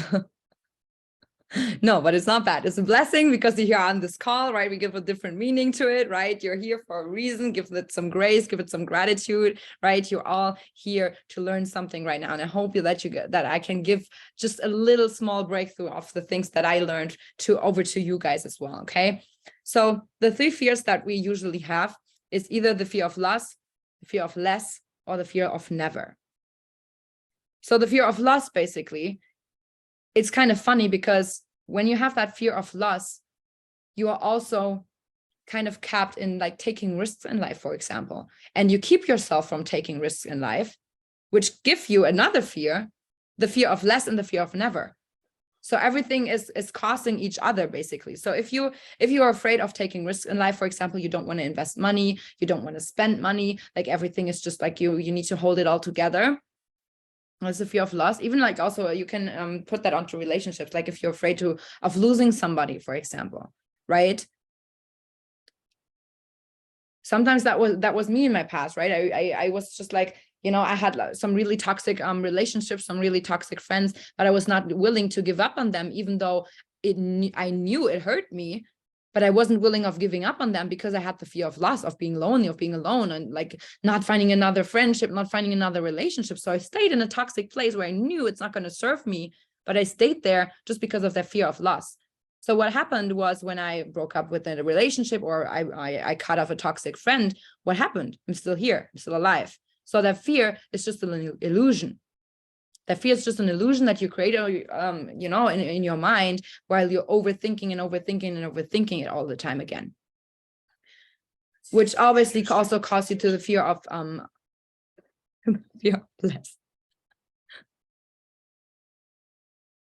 No, but it's not bad. It's a blessing because you're here on this call, right? We give a different meaning to it, right? You're here for a reason. Give it some grace, give it some gratitude, right? You're all here to learn something right now. And I hope that I can give just a little small breakthrough of the things that I learned over to you guys as well. Okay. So the 3 fears that we usually have is either the fear of loss, the fear of less, or the fear of never. So the fear of loss, basically, it's kind of funny because when you have that fear of loss, you are also kind of capped in like taking risks in life, for example, and you keep yourself from taking risks in life, which give you another fear, the fear of less and the fear of never. So everything is causing each other, basically. So if you're afraid of taking risks in life, for example, you don't want to invest money, you don't want to spend money, like everything is just like you need to hold it all together. There's a fear of loss. Even like also you can put that onto relationships. Like if you're afraid of losing somebody, for example, right? Sometimes that was me in my past, right? I was just like, I had some really toxic relationships, some really toxic friends, but I was not willing to give up on them, even though I knew it hurt me. But I wasn't willing of giving up on them because I had the fear of loss, of being lonely, of being alone, and like not finding another friendship, not finding another relationship. So I stayed in a toxic place where I knew it's not going to serve me, but I stayed there just because of that fear of loss. So what happened was when I broke up with a relationship or I cut off a toxic friend, what happened? I'm still here. I'm still alive. So that fear is just an illusion. That fear is just an illusion that you create, in your mind while you're overthinking and overthinking and overthinking it all the time again. Which obviously also causes you to the fear of less.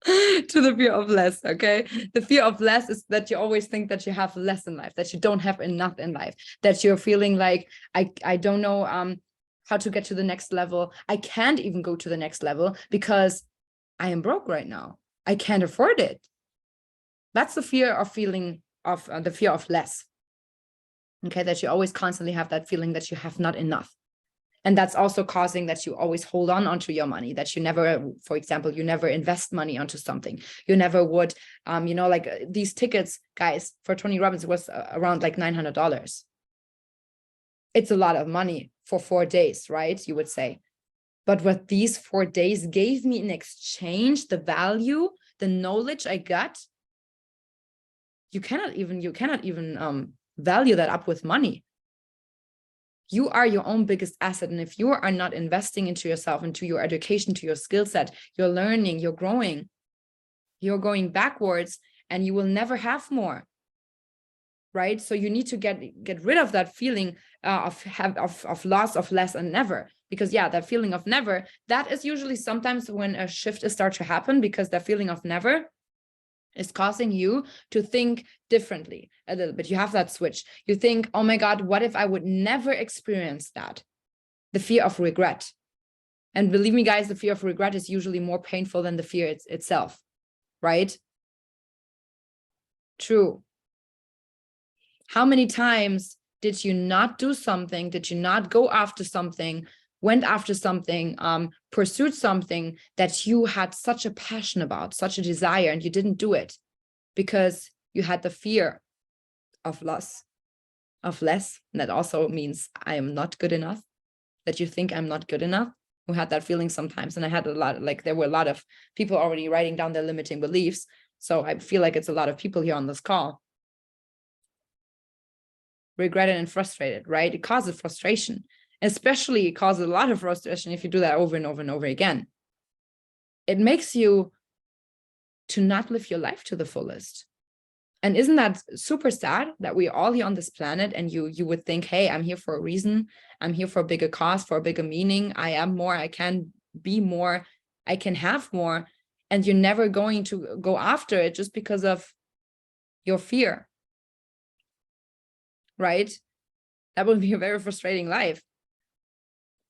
To the fear of less, okay? The fear of less is that you always think that you have less in life, that you don't have enough in life, that you're feeling like, I don't know how to get to the next level. I can't even go to the next level because I am broke right now. I can't afford it. That's the fear of feeling of the fear of less. Okay, that you always constantly have that feeling that you have not enough. And that's also causing that you always hold onto your money, that you never, for example, you never invest money onto something. You never would, like these tickets, guys, for Tony Robbins was around like $900. It's a lot of money for 4 days, right? You would say. But what these 4 days gave me in exchange, the value, the knowledge I got, you cannot even value that up with money. You are your own biggest asset. And if you are not investing into yourself, into your education, to your skill set, you're learning, you're growing, you're going backwards and you will never have more. Right? So you need to get rid of that feeling of loss, of less and never, because that feeling of never, that is usually sometimes when a shift is start to happen, because that feeling of never is causing you to think differently a little bit. You have that switch. You think, oh my God, what if I would never experience that? The fear of regret. And believe me, guys, the fear of regret is usually more painful than the fear itself, right? True. How many times did you not do something? Did you not go after something, went after something, pursued something that you had such a passion about, such a desire, and you didn't do it because you had the fear of loss, of less? And that also means I am not good enough, that you think I'm not good enough. Who had that feeling sometimes. And I had there were a lot of people already writing down their limiting beliefs. So I feel like it's a lot of people here on this call. Regretted and frustrated, right? It causes frustration, especially it causes a lot of frustration if you do that over and over and over again. It makes you to not live your life to the fullest. And isn't that super sad that we're all here on this planet and you would think, hey, I'm here for a reason. I'm here for a bigger cause, for a bigger meaning. I am more, I can be more, I can have more. And you're never going to go after it just because of your fear. right? That would be a very frustrating life.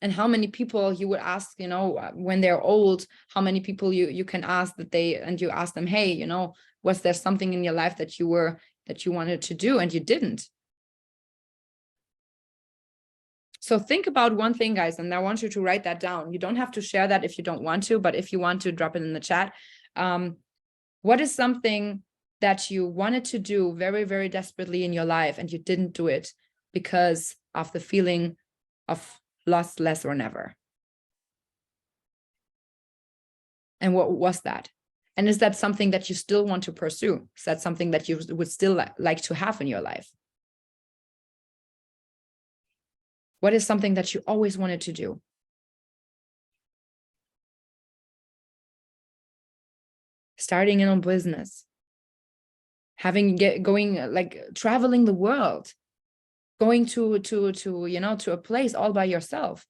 And how many people you would ask, you know, when they're old, how many people you can ask that you ask them, hey, you know, was there something in your life that you wanted to do and you didn't? So think about one thing, guys, and I want you to write that down. You don't have to share that if you don't want to, but if you want to, drop it in the chat. What is something that you wanted to do very, very desperately in your life and you didn't do it because of the feeling of lost, less, or never? And what was that? And is that something that you still want to pursue? Is that something that you would still like to have in your life? What is something that you always wanted to do? Starting in a business, going like traveling the world, going to you know, to a place all by yourself.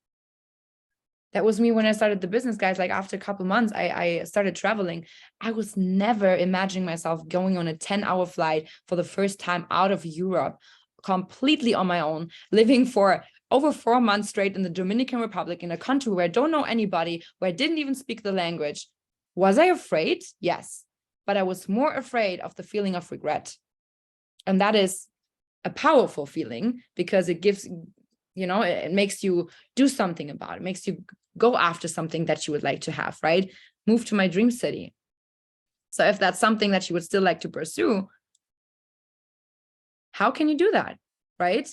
That was me when I started the business, guys. Like after a couple months, I started traveling. I was never imagining myself going on a 10-hour flight for the first time out of Europe, completely on my own, living for over 4 months straight in the Dominican Republic, in a country where I don't know anybody, where I didn't even speak the language. Was I afraid? Yes. But I was more afraid of the feeling of regret. And that is a powerful feeling because it gives, you know, it makes you do something about it, makes you go after something that you would like to have, right? Move to my dream city. So if that's something that you would still like to pursue, how can you do that, right?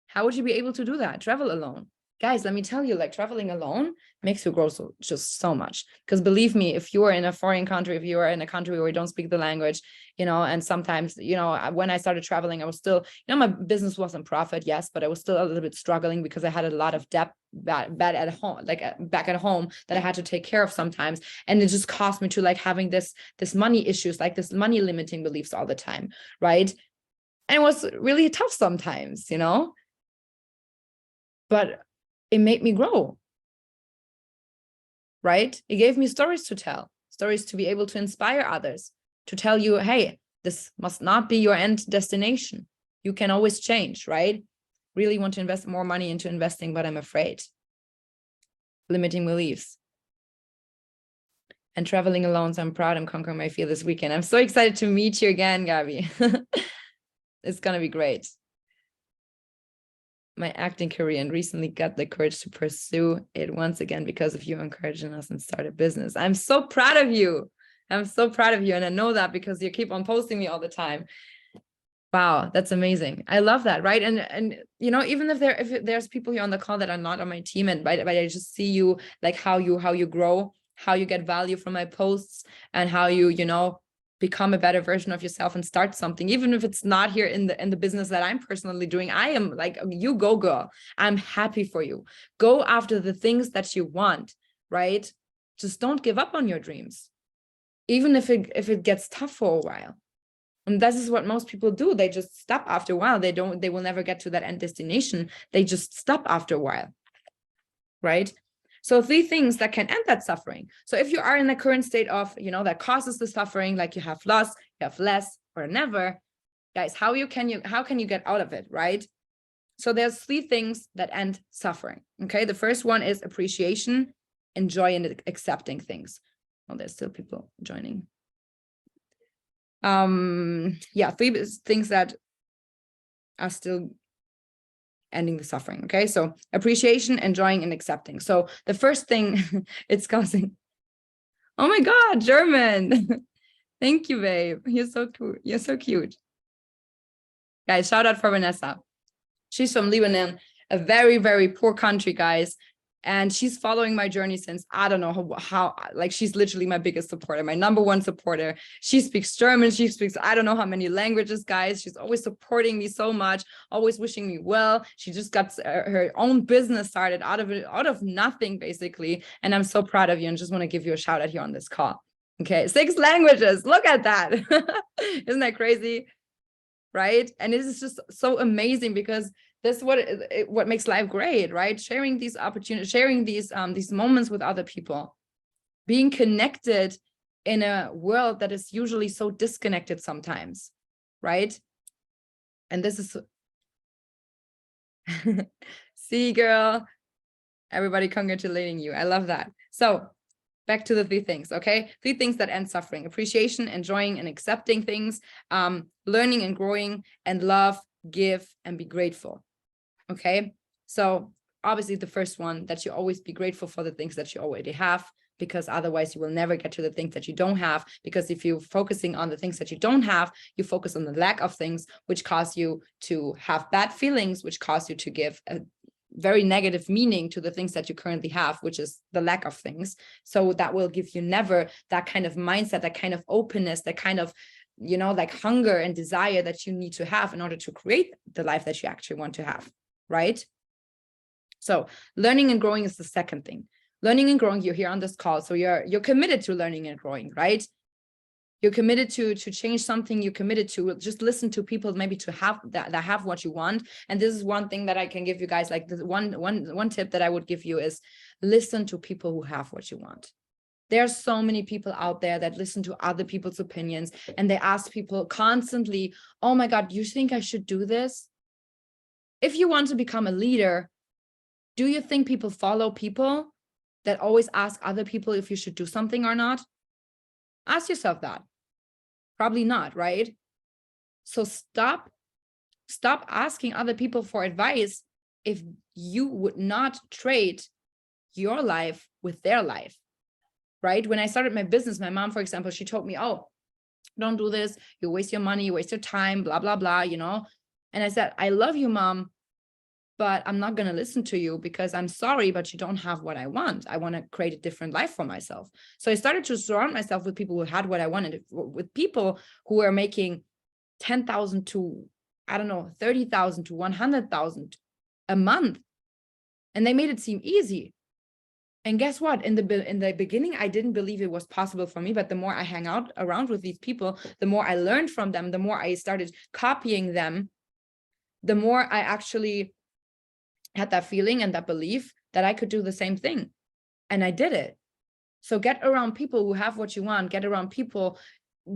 How would you be able to do that? Travel alone. Guys, let me tell you, like traveling alone makes you grow just so much. Because believe me, if you are in a foreign country, if you are in a country where you don't speak the language, you know, and sometimes, you know, when I started traveling, I was still, you know, my business wasn't profit, yes, but I was still a little bit struggling because I had a lot of debt bad at home, like back at home, that I had to take care of sometimes. And it just caused me to like having this money issues, like this money limiting beliefs all the time, right? And it was really tough sometimes, you know, but it made me grow, right? It gave me stories to tell, stories to be able to inspire others, to tell you, hey, this must not be your end destination. You can always change, right? Really want to invest more money into investing, but I'm afraid. Limiting beliefs. And traveling alone, so I'm proud I'm conquering my fear this weekend. I'm so excited to meet you again, Gabby. It's going to be great. My acting career and recently got the courage to pursue it once again because of you encouraging us and start a business. I'm so proud of you. I'm so proud of you. And I know that because you keep on posting me all the time. Wow, that's amazing. I love that, right? And you know, even if there's people here on the call that are not on my team, and but I just see you, like how you grow, how you get value from my posts, and how you know, become a better version of yourself and start something, even if it's not here in the business that I'm personally doing. I am like, you go, girl. I'm happy for you. Go after the things that you want, right? Just don't give up on your dreams, even if it gets tough for a while. And this is what most people do. They just stop after a while. They will never get to that end destination. They just stop after a while, right? So 3 things that can end that suffering. So if you are in the current state of, you know, that causes the suffering, like you have lost, you have less or never, guys, how can you get out of it, right? So there's 3 things that end suffering. Okay. The first one is appreciation, enjoy, and accepting things. Oh, there's still people joining. Yeah, 3 things that are still ending the suffering. Okay, so appreciation, enjoying, and accepting. So the first thing it's causing, oh my God, German. Thank you, babe. You're so cool. You're so cute. Guys, shout out for Vanessa. She's from Lebanon, a very, very poor country, guys. And she's following my journey since, I don't know how, like she's literally my biggest supporter, my #1 supporter. She speaks German. She speaks, I don't know how many languages, guys. She's always supporting me so much, always wishing me well. She just got her own business started out of nothing, basically. And I'm so proud of you and just want to give you a shout out here on this call. Okay, 6 languages. Look at that. Isn't that crazy? Right? And it is just so amazing because this is what makes life great, right? Sharing these opportunities, sharing these moments with other people, being connected in a world that is usually so disconnected sometimes, right? And this is See, girl, everybody congratulating you. I love that. So back to the 3 things, okay? 3 things that end suffering: appreciation, enjoying and accepting things, learning and growing, and love, give, and be grateful, okay? So obviously the first one, that you always be grateful for the things that you already have, because otherwise you will never get to the things that you don't have. Because if you're focusing on the things that you don't have, you focus on the lack of things, which cause you to have bad feelings, which cause you to give a very negative meaning to the things that you currently have, which is the lack of things. So that will give you never that kind of mindset, that kind of openness, that kind of, you know, like hunger and desire that you need to have in order to create the life that you actually want to have, right? So learning and growing is the second thing. Learning and growing, you're here on this call, so you're committed to learning and growing, right? You're committed to change something. You're committed to just listen to people, maybe to have that have what you want. And this is one thing that I can give you guys, like the one tip that I would give you is listen to people who have what you want. There are so many people out there that listen to other people's opinions, and they ask people constantly, oh my God, you think I should do this? If you want to become a leader, do you think people follow people that always ask other people if you should do something or not? Ask yourself that. Probably not, right? So stop asking other people for advice if you would not trade your life with their life, right? When I started my business, my mom, for example, she told me, oh, don't do this. You waste your money, you waste your time, blah, blah, blah, you know? And I said, I love you, Mom, but I'm not going to listen to you because I'm sorry, but you don't have what I want. I want to create a different life for myself. So I started to surround myself with people who had what I wanted, with people who were making 10,000 to, I don't know, 30,000 to 100,000 a month. And they made it seem easy. And guess what? In the beginning, I didn't believe it was possible for me. But the more I hang out around with these people, the more I learned from them, the more I started copying them, the more I actually had that feeling and that belief that I could do the same thing. And I did it. So get around people who have what you want, get around people,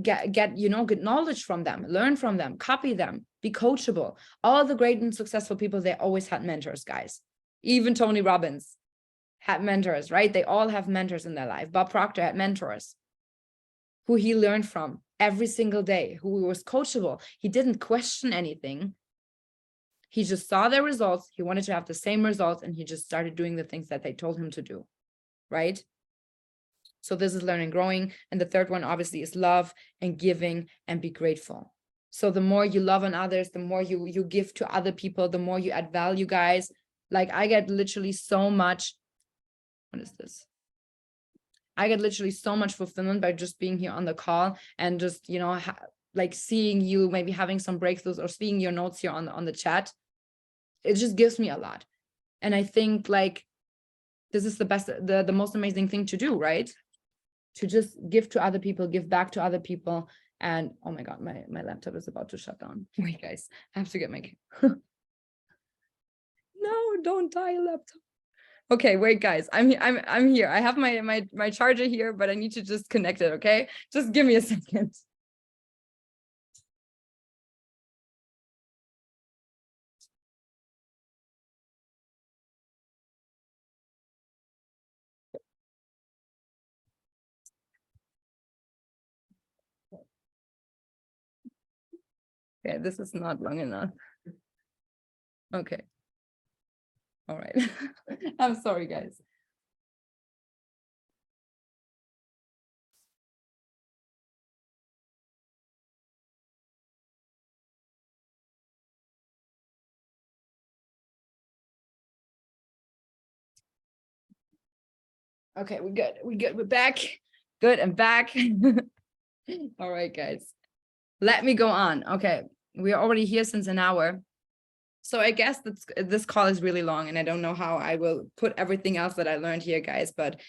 get knowledge from them, learn from them, copy them, be coachable. All the great and successful people, they always had mentors, guys. Even Tony Robbins had mentors, right? They all have mentors in their life. Bob Proctor had mentors who he learned from every single day, who was coachable. He didn't question anything. He just saw their results. He wanted to have the same results, and he just started doing the things that they told him to do, right? So this is learning, growing. And the third one, obviously, is love and giving and be grateful. So the more you love on others, the more you give to other people, the more you add value, guys. Like I get literally so much. What is this? I get literally so much fulfillment by just being here on the call and just, you know, like seeing you maybe having some breakthroughs or seeing your notes here on the chat. It just gives me a lot. And I think like this is the best, the most amazing thing to do, right? To just give to other people, give back to other people. And oh my God, my laptop is about to shut down. Wait, guys, I have to get my no, don't die, laptop. Okay, wait, guys, I'm here. I have my charger here, but I need to just connect it. Okay, just give me a second. Okay, this is not long enough. Okay. All right. I'm sorry, guys. Okay, we're good. We're back. Good, and back. All right, guys. Let me go on. Okay, we're already here since an hour. So I guess this call is really long, and I don't know how I will put everything else that I learned here, guys, but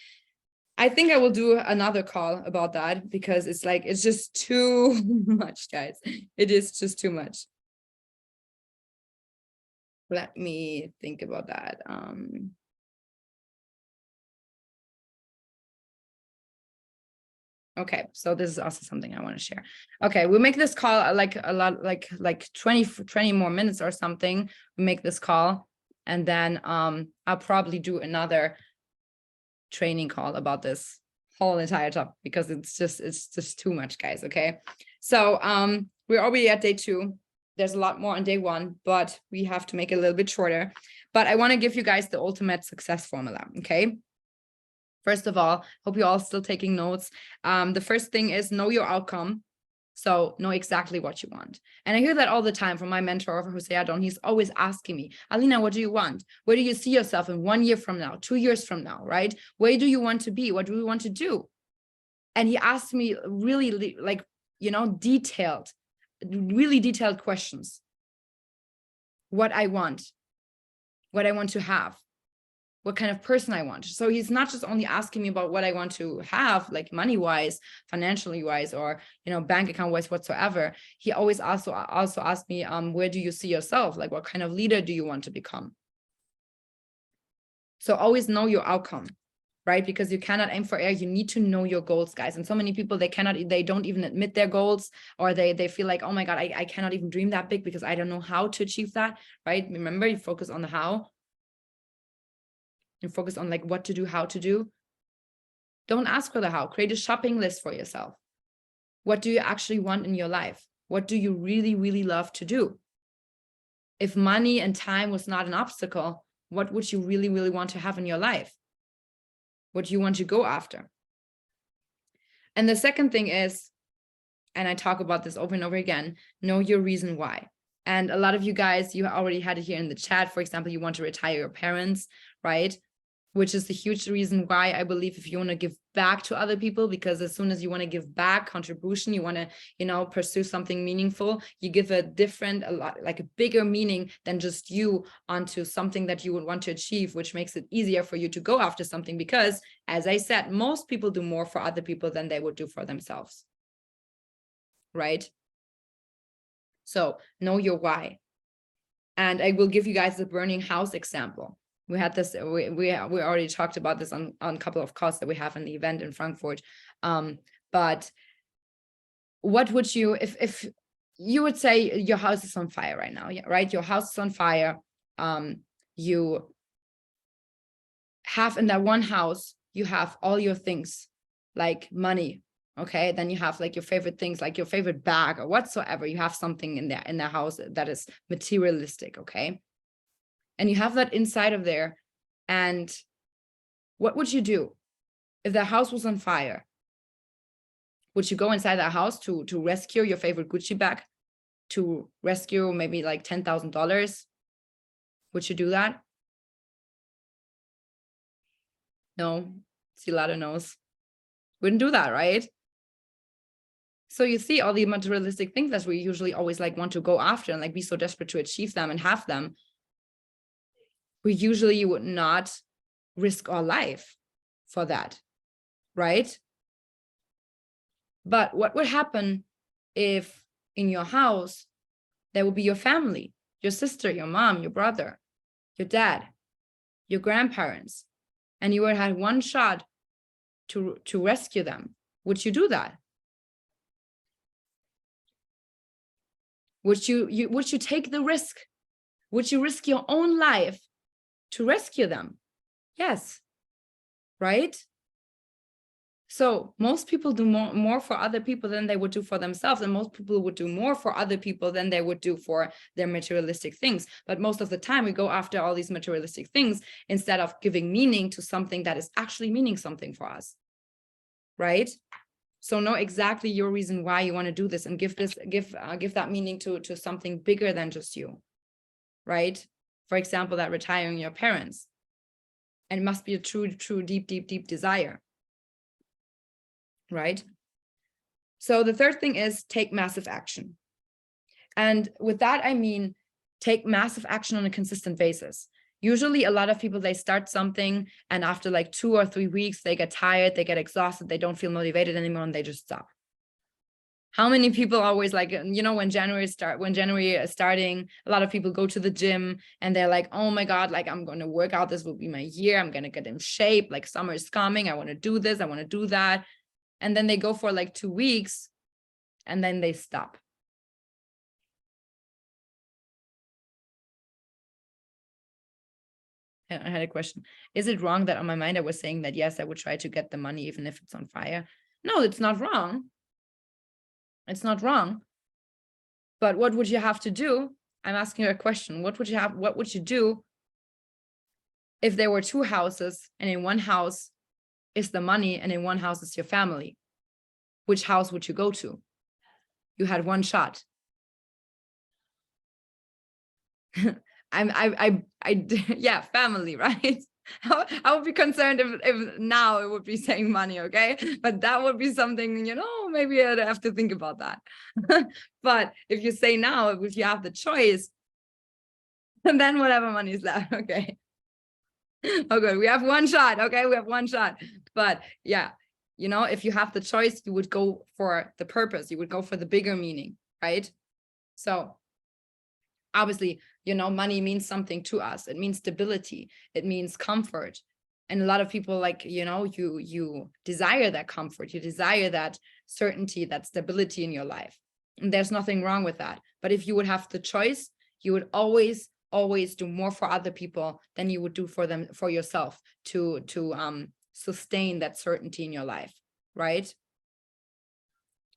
I think I will do another call about that because it's just too much, guys. It is just too much. Let me think about that. Okay, so this is also something I want to share. Okay, we'll make this call like a lot, like 20 more minutes or something. We make this call. And then I'll probably do another training call about this whole entire topic, because it's just too much, guys. Okay. So we're already at day 2. There's a lot more on day 1, but we have to make it a little bit shorter. But I want to give you guys the ultimate success formula. Okay. First of all, hope you're all still taking notes. The first thing is know your outcome. So know exactly what you want. And I hear that all the time from my mentor, Jose Adon. He's always asking me, Alina, what do you want? Where do you see yourself in 1 year from now, 2 years from now, right? Where do you want to be? What do you want to do? And he asked me really like, really detailed questions. What I want to have, what kind of person I want. So he's not just only asking me about what I want to have, like money wise, financially wise, or, bank account wise, whatsoever. He always also asked me, where do you see yourself? Like, what kind of leader do you want to become? So always know your outcome, right? Because you cannot aim for air. You need to know your goals, guys. And so many people, they don't even admit their goals, or they feel like, oh my God, I cannot even dream that big because I don't know how to achieve that, right? Remember, you focus on the how. And focus on like what to do, how to do. Don't ask for the how. Create a shopping list for yourself. What do you actually want in your life? What do you really, really love to do? If money and time was not an obstacle, what would you really, really want to have in your life? What do you want to go after? And the second thing is, and I talk about this over and over again, know your reason why. And a lot of you guys, you already had it here in the chat. For example, you want to retire your parents, right? Which is the huge reason why I believe if you want to give back to other people, because as soon as you want to give back, contribution, you want to, pursue something meaningful, you give a bigger meaning than just you onto something that you would want to achieve, which makes it easier for you to go after something. Because as I said, most people do more for other people than they would do for themselves, right? So know your why. And I will give you guys the burning house example. We had this, we already talked about this on a couple of calls that we have in the event in Frankfurt. But what would you, if you would say your house is on fire right now, right? Your house is on fire. You have in that one house, you have all your things like money. Okay, then you have like your favorite things, like your favorite bag or whatsoever. You have something in the house that is materialistic. Okay. And you have that inside of there. And what would you do if the house was on fire? Would you go inside that house to rescue your favorite Gucci bag, to rescue maybe like $10,000? Would you do that? No, see a lot of no's. Wouldn't do that, right? So you see all the materialistic things that we usually always like want to go after and like be so desperate to achieve them and have them. We usually would not risk our life for that, right? But what would happen if in your house, there would be your family, your sister, your mom, your brother, your dad, your grandparents, and you would have one shot to rescue them? Would you do that? Would you take the risk? Would you risk your own life to rescue them? Yes, right? So most people do more for other people than they would do for themselves, and most people would do more for other people than they would do for their materialistic things. But most of the time we go after all these materialistic things instead of giving meaning to something that is actually meaning something for us, right? So know exactly your reason why you want to do this, and give that meaning to something bigger than just you, right? For example, that retiring your parents, and it must be a true, deep desire, right? So the third thing is take massive action. And with that, I mean, take massive action on a consistent basis. Usually a lot of people, they start something and after like 2 or 3 weeks, they get tired, they get exhausted, they don't feel motivated anymore, and they just stop. How many people always like, when January is starting, a lot of people go to the gym and they're like, oh my God, like I'm going to work out. This will be my year. I'm going to get in shape. Like summer is coming. I want to do this. I want to do that. And then they go for like 2 weeks and then they stop. I had a question. Is it wrong that on my mind I was saying that, yes, I would try to get the money even if it's on fire? No, it's not wrong. It's not wrong. But what would you have to do? I'm asking you a question. What would you do if there were two houses and in one house is the money and in one house is your family? Which house would you go to? You had one shot. Yeah, family, right? I would be concerned if now it would be saying money, okay? But that would be something, maybe I'd have to think about that. But if you say now, if you have the choice, and then whatever money is left, okay? Oh, good. We have one shot, okay? We have one shot. But yeah, if you have the choice, you would go for the purpose. You would go for the bigger meaning, right? So obviously, money means something to us. It means stability. It means comfort. And a lot of people, like, you desire that comfort. You desire that certainty, that stability in your life. And there's nothing wrong with that. But if you would have the choice, you would always do more for other people than you would do for yourself to sustain that certainty in your life, right?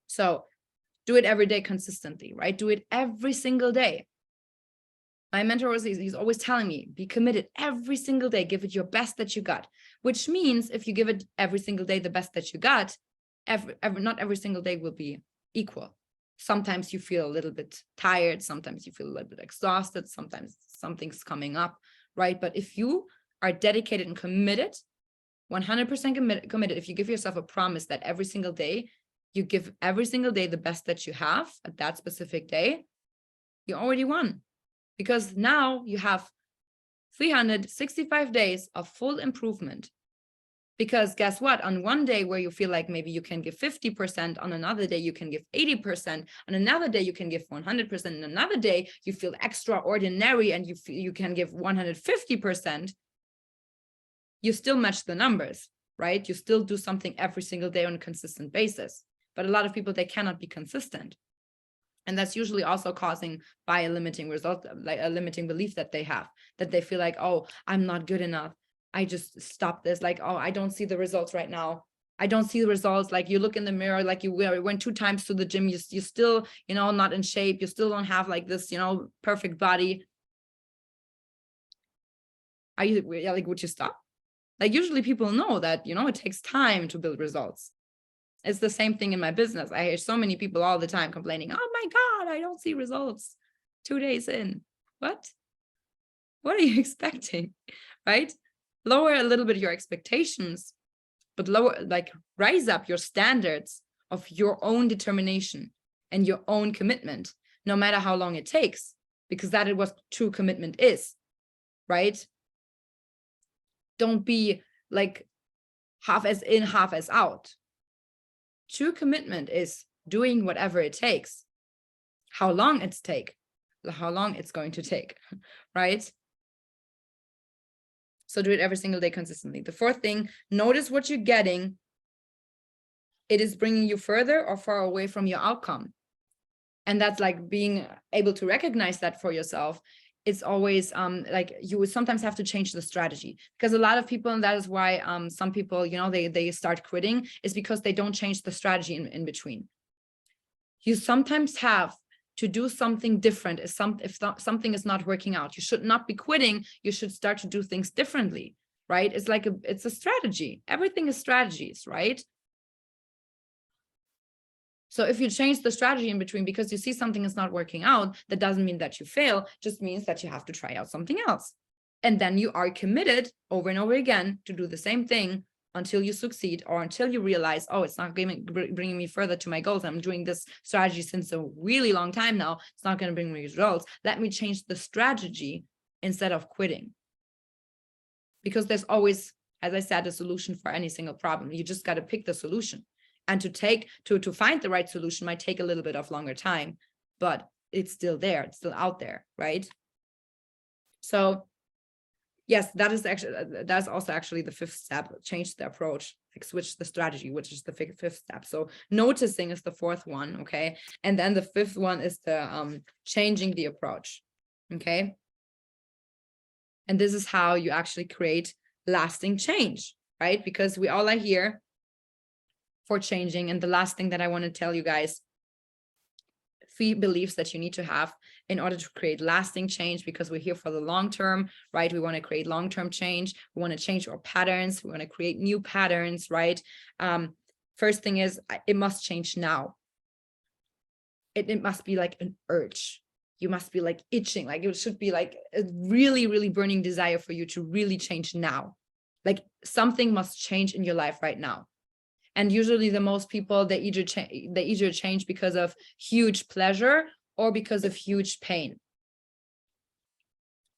So do it every day consistently, right? Do it every single day. My mentor he's always telling me, be committed every single day, give it your best that you got, which means if you give it every single day the best that you got, not every single day will be equal. Sometimes you feel a little bit tired, sometimes you feel a little bit exhausted, sometimes something's coming up, right? But if you are dedicated and committed, 100% committed, if you give yourself a promise that every single day, you give every single day the best that you have at that specific day, you already won. Because now you have 365 days of full improvement. Because guess what? On one day where you feel like maybe you can give 50%, on another day you can give 80%, on another day you can give 100%, and another day you feel extraordinary and you can give 150%, you still match the numbers, right? You still do something every single day on a consistent basis. But a lot of people, they cannot be consistent. And that's usually also causing by a limiting result, like a limiting belief that they have, that they feel like, oh, I'm not good enough. I just stop this. Like, oh, I don't see the results right now. I don't see the results. Like you look in the mirror, like you went 2 times to the gym, you still, not in shape. You still don't have like this, perfect body. Are you like, would you stop? Like usually people know that, it takes time to build results. It's the same thing in my business. I hear so many people all the time complaining, oh my God, I don't see results 2 days in. What are you expecting, right? Lower a little bit your expectations, but rise up your standards of your own determination and your own commitment, no matter how long it takes, because that is what true commitment is, right? Don't be like half as in, half as out. True commitment is doing whatever it takes, how long it's going to take, right? So do it every single day consistently. The fourth thing, notice what you're getting. It is bringing you further or far away from your outcome. And that's like being able to recognize that for yourself. It's always like you would sometimes have to change the strategy, because a lot of people, and that is why some people, they start quitting, is because they don't change the strategy in between. You sometimes have to do something different if something is not working out. You should not be quitting. You should start to do things differently, right? It's like it's a strategy. Everything is strategies, right? So if you change the strategy in between because you see something is not working out, that doesn't mean that you fail, just means that you have to try out something else. And then you are committed over and over again to do the same thing until you succeed, or until you realize, oh, it's not bringing me further to my goals. I'm doing this strategy since a really long time now. It's not going to bring me results. Let me change the strategy instead of quitting. Because there's always, as I said, a solution for any single problem. You just got to pick the solution. And to find the right solution might take a little bit of longer time, but it's still there. It's still out there, right? So yes, that's also actually the fifth step. Change the approach, like switch the strategy, which is the fifth step. So noticing is the fourth one, okay? And then the fifth one is the changing the approach, okay? And this is how you actually create lasting change, right? Because we all are here for changing. And the last thing that I want to tell you guys, 3 beliefs that you need to have in order to create lasting change, because we're here for the long term, right? We want to create long-term change. We want to change our patterns. We want to create new patterns, right? First thing is, it must change now. It must be like an urge. You must be like itching, like it should be like a really, really burning desire for you to really change now. Like something must change in your life right now. And usually the most people, they either change because of huge pleasure or because of huge pain.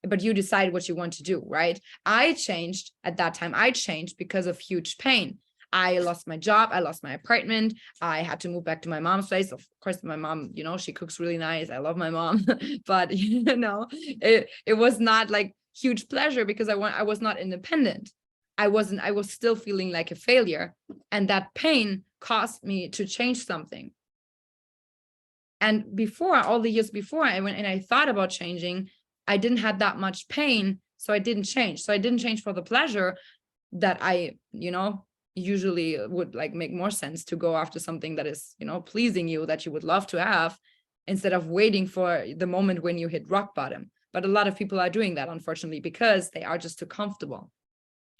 But you decide what you want to do, right? I changed at that time. I changed because of huge pain. I lost my job. I lost my apartment. I had to move back to my mom's place. Of course, my mom, you know, she cooks really nice. I love my mom, but you know, it was not like huge pleasure because I was not independent. I was still feeling like a failure. And that pain caused me to change something. And before, all the years before, I went and I thought about changing, I didn't have that much pain. So I didn't change. So I didn't change for the pleasure that I, you know, usually would like make more sense to go after something that is, you know, pleasing you, that you would love to have, instead of waiting for the moment when you hit rock bottom. But a lot of people are doing that, unfortunately, because they are just too comfortable.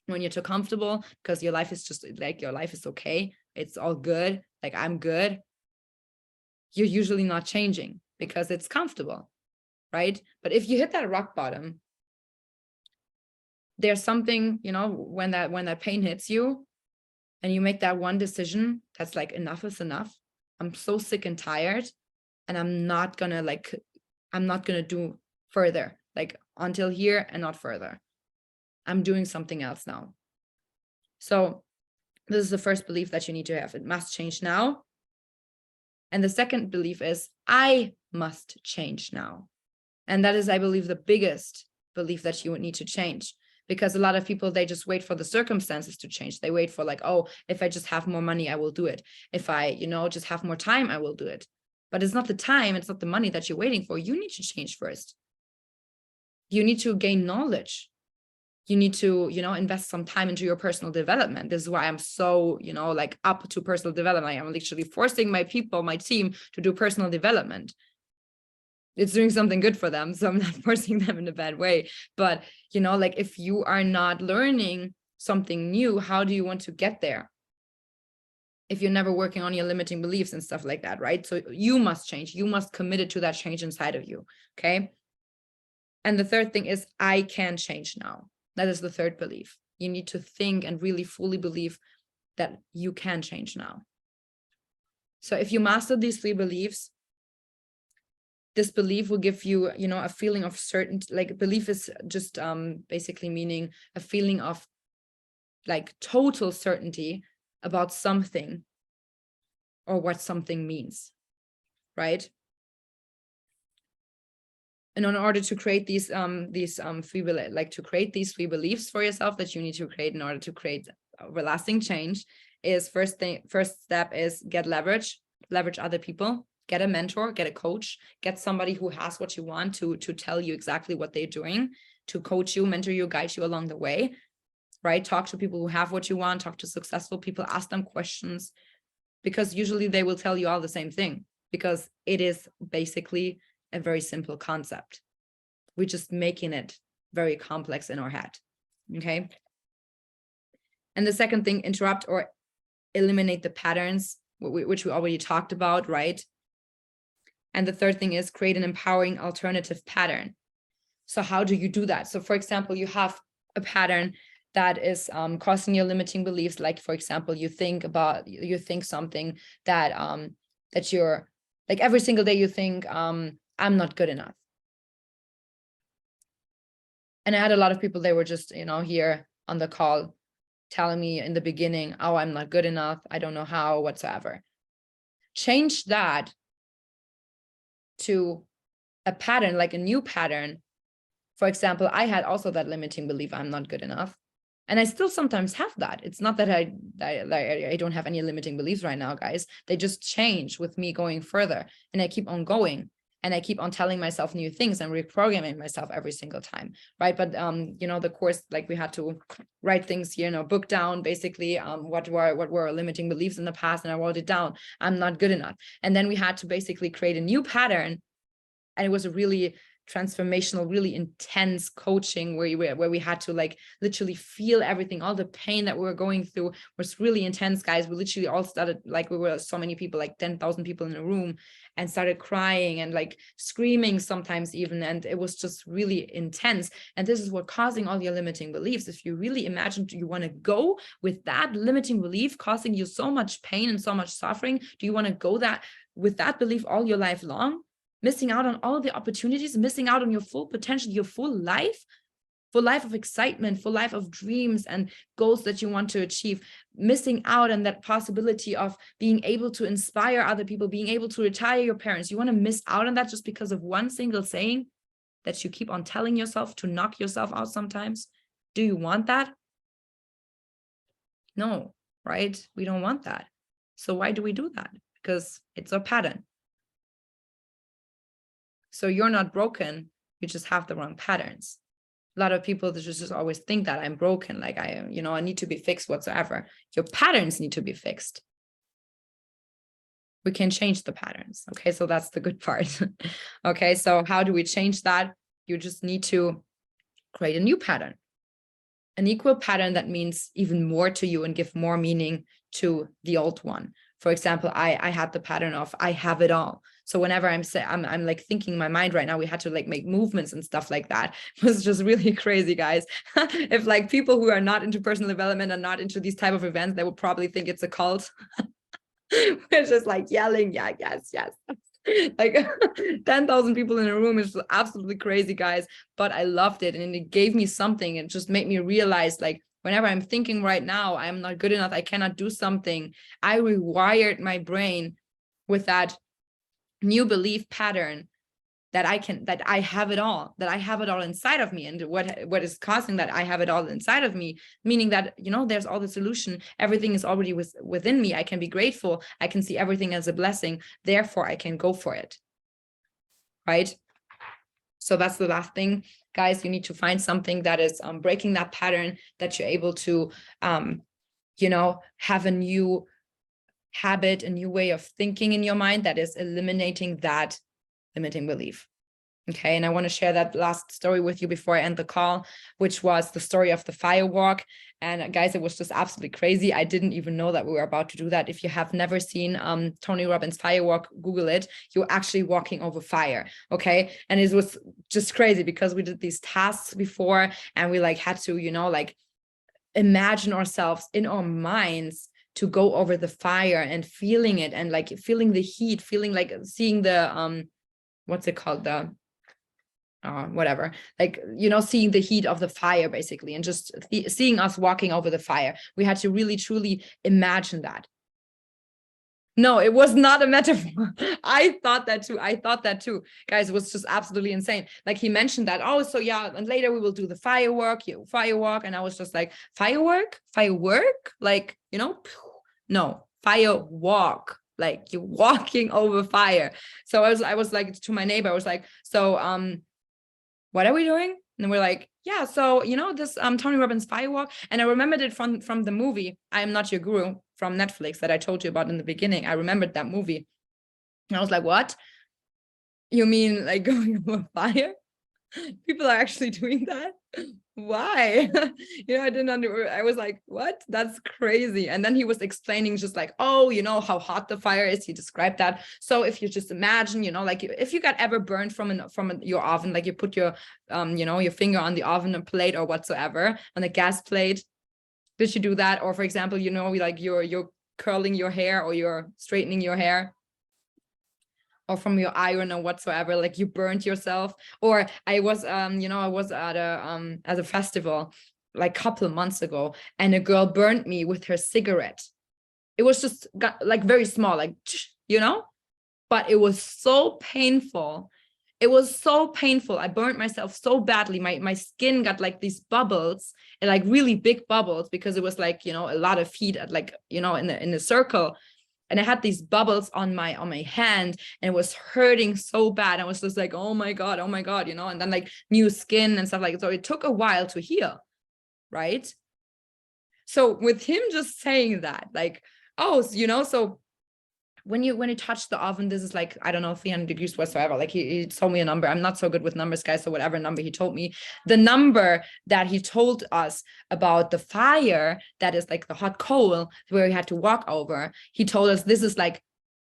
When you're too comfortable, because your life is just like, your life is okay, it's all good, like I'm good, you're usually not changing because it's comfortable, right? But if you hit that rock bottom, there's something, you know, when that pain hits you and you make that one decision that's like, enough is enough, I'm so sick and tired, and I'm not gonna do further, like until here and not further. I'm doing something else now. So this is the first belief that you need to have. It must change now. And the second belief is, I must change now. And that is, I believe, the biggest belief that you would need to change, because a lot of people, they just wait for the circumstances to change. They wait for like, oh, if I just have more money, I will do it. If I, you know, just have more time, I will do it. But it's not the time, it's not the money that you're waiting for. You need to change first. You need to gain knowledge. You need to, you know, invest some time into your personal development. This is why I'm so, you know, like up to personal development. I'm literally forcing my people, my team, to do personal development. It's doing something good for them, so I'm not forcing them in a bad way. But, you know, like if you are not learning something new, how do you want to get there? If you're never working on your limiting beliefs and stuff like that, right? So you must change. You must commit it to that change inside of you, okay? And the third thing is, I can change now. That is the third belief. You need to think and really fully believe that you can change now. So if you master these 3 beliefs, this belief will give you, you know, a feeling of certainty. Like belief is just basically meaning a feeling of like total certainty about something or what something means, right? And in order to create these 3 beliefs for yourself that you need to create in order to create lasting change, is first step is get leverage other people, get a mentor, get a coach, get somebody who has what you want to tell you exactly what they're doing, to coach you, mentor you, guide you along the way, right? Talk to people who have what you want, talk to successful people, ask them questions, because usually they will tell you all the same thing, because it is basically a very simple concept. We're just making it very complex in our head, okay? And the second thing, interrupt or eliminate the patterns, which we already talked about, right? And the third thing is create an empowering alternative pattern. So how do you do that? So for example, you have a pattern that is causing your limiting beliefs. Like, for example, you think something that that you're like, every single day you think, I'm not good enough. And I had a lot of people, they were just, you know, here on the call telling me in the beginning, oh, I'm not good enough, I don't know how, whatsoever. Change that to a pattern, like a new pattern. For example, I had also that limiting belief, I'm not good enough. And I still sometimes have that. It's not that I don't have any limiting beliefs right now, guys. They just change with me going further, and I keep on going. And I keep on telling myself new things and reprogramming myself every single time, right? But the course, like we had to write things, book down basically what were limiting beliefs in the past, and I wrote it down. I'm not good enough. And then we had to basically create a new pattern, and it was a really transformational, really intense coaching where we had to like literally feel everything. All the pain that we were going through was really intense, guys. We literally all started, like, we were so many people, like 10,000 people in a room, and started crying and like screaming sometimes even, and it was just really intense. And this is what causing all your limiting beliefs. If you really imagine you want to go with that limiting belief causing you so much pain and so much suffering, do you want to go with that belief all your life long? Missing out on all the opportunities, missing out on your full potential, your full life of excitement, full life of dreams and goals that you want to achieve, missing out on that possibility of being able to inspire other people, being able to retire your parents. You want to miss out on that just because of one single saying that you keep on telling yourself to knock yourself out sometimes? Do you want that? No, right? We don't want that. So why do we do that? Because it's a pattern. So you're not broken, you just have the wrong patterns. A lot of people just always think that I'm broken, like I need to be fixed whatsoever. Your patterns need to be fixed. We can change the patterns. Okay, so that's the good part. Okay, so how do we change that? You just need to create a new pattern, an equal pattern that means even more to you and give more meaning to the old one. For example, I had the pattern of I have it all. So whenever I'm like thinking in my mind right now, we had to like make movements and stuff like that. It was just really crazy, guys. If like people who are not into personal development and not into these type of events, they would probably think it's a cult. We're just like yelling, yeah, yes, yes. Like 10,000 people in a room is absolutely crazy, guys. But I loved it, and it gave me something. It just made me realize, like, whenever I'm thinking right now, I'm not good enough, I cannot do something, I rewired my brain with that new belief pattern that I have it all, inside of me. And what is causing that I have it all inside of me, meaning that, there's all the solution, everything is already within me. I can be grateful, I can see everything as a blessing, therefore I can go for it, right? So that's the last thing, guys. You need to find something that is breaking that pattern, that you're able to have a new habit, a new way of thinking in your mind that is eliminating that limiting belief. Okay, and I want to share that last story with you before I end the call, which was the story of the firewalk. And guys, it was just absolutely crazy. I didn't even know that we were about to do that. If you have never seen Tony Robbins firewalk, Google it. You're actually walking over fire. Okay, and it was just crazy because we did these tasks before, and we like had to, like imagine ourselves in our minds to go over the fire and feeling it, and like feeling the heat, feeling like seeing the what's it called, the whatever, like, seeing the heat of the fire basically, and just seeing us walking over the fire. We had to really truly imagine that. No, it was not a metaphor. I thought that too, guys. It was just absolutely insane. Like, he mentioned that, oh, so yeah, and later we will do the firework, and I was just like, firework, like, no, firewalk, like you're walking over fire. So I was like to my neighbor, I was like, so what are we doing? And we're like, yeah, so this Tony Robbins firewalk. And I remembered it from the movie I Am Not Your Guru from Netflix that I told you about in the beginning. I remembered that movie, and I was like, what? You mean like going over fire? People are actually doing that? Why? I was like, what? That's crazy. And then he was explaining just like, oh, how hot the fire is. He described that. So if you just imagine, like if you got ever burned from your oven, like you put your your finger on the oven plate or whatsoever, on a gas plate. Did you do that? Or for example, like you're curling your hair or you're straightening your hair, or from your iron or whatsoever, like you burnt yourself. Or I was I was at a festival like a couple of months ago, and a girl burned me with her cigarette. It was just like very small, like, but it was so painful. It was so painful. I burned myself so badly. My skin got like these bubbles, and like really big bubbles, because it was like, a lot of heat at like, in the circle. and I had these bubbles on my hand, and it was hurting so bad. I was just like, oh my God, you know, and then like new skin and stuff like that. So it took a while to heal, right? So with him just saying that, like, oh, you know, so when you touch the oven, this is like, I don't know, 300 degrees whatsoever. Like he told me a number. I'm not so good with numbers, guys. So whatever number he told me, the number that he told us about the fire, that is like the hot coal where we had to walk over, he told us this is like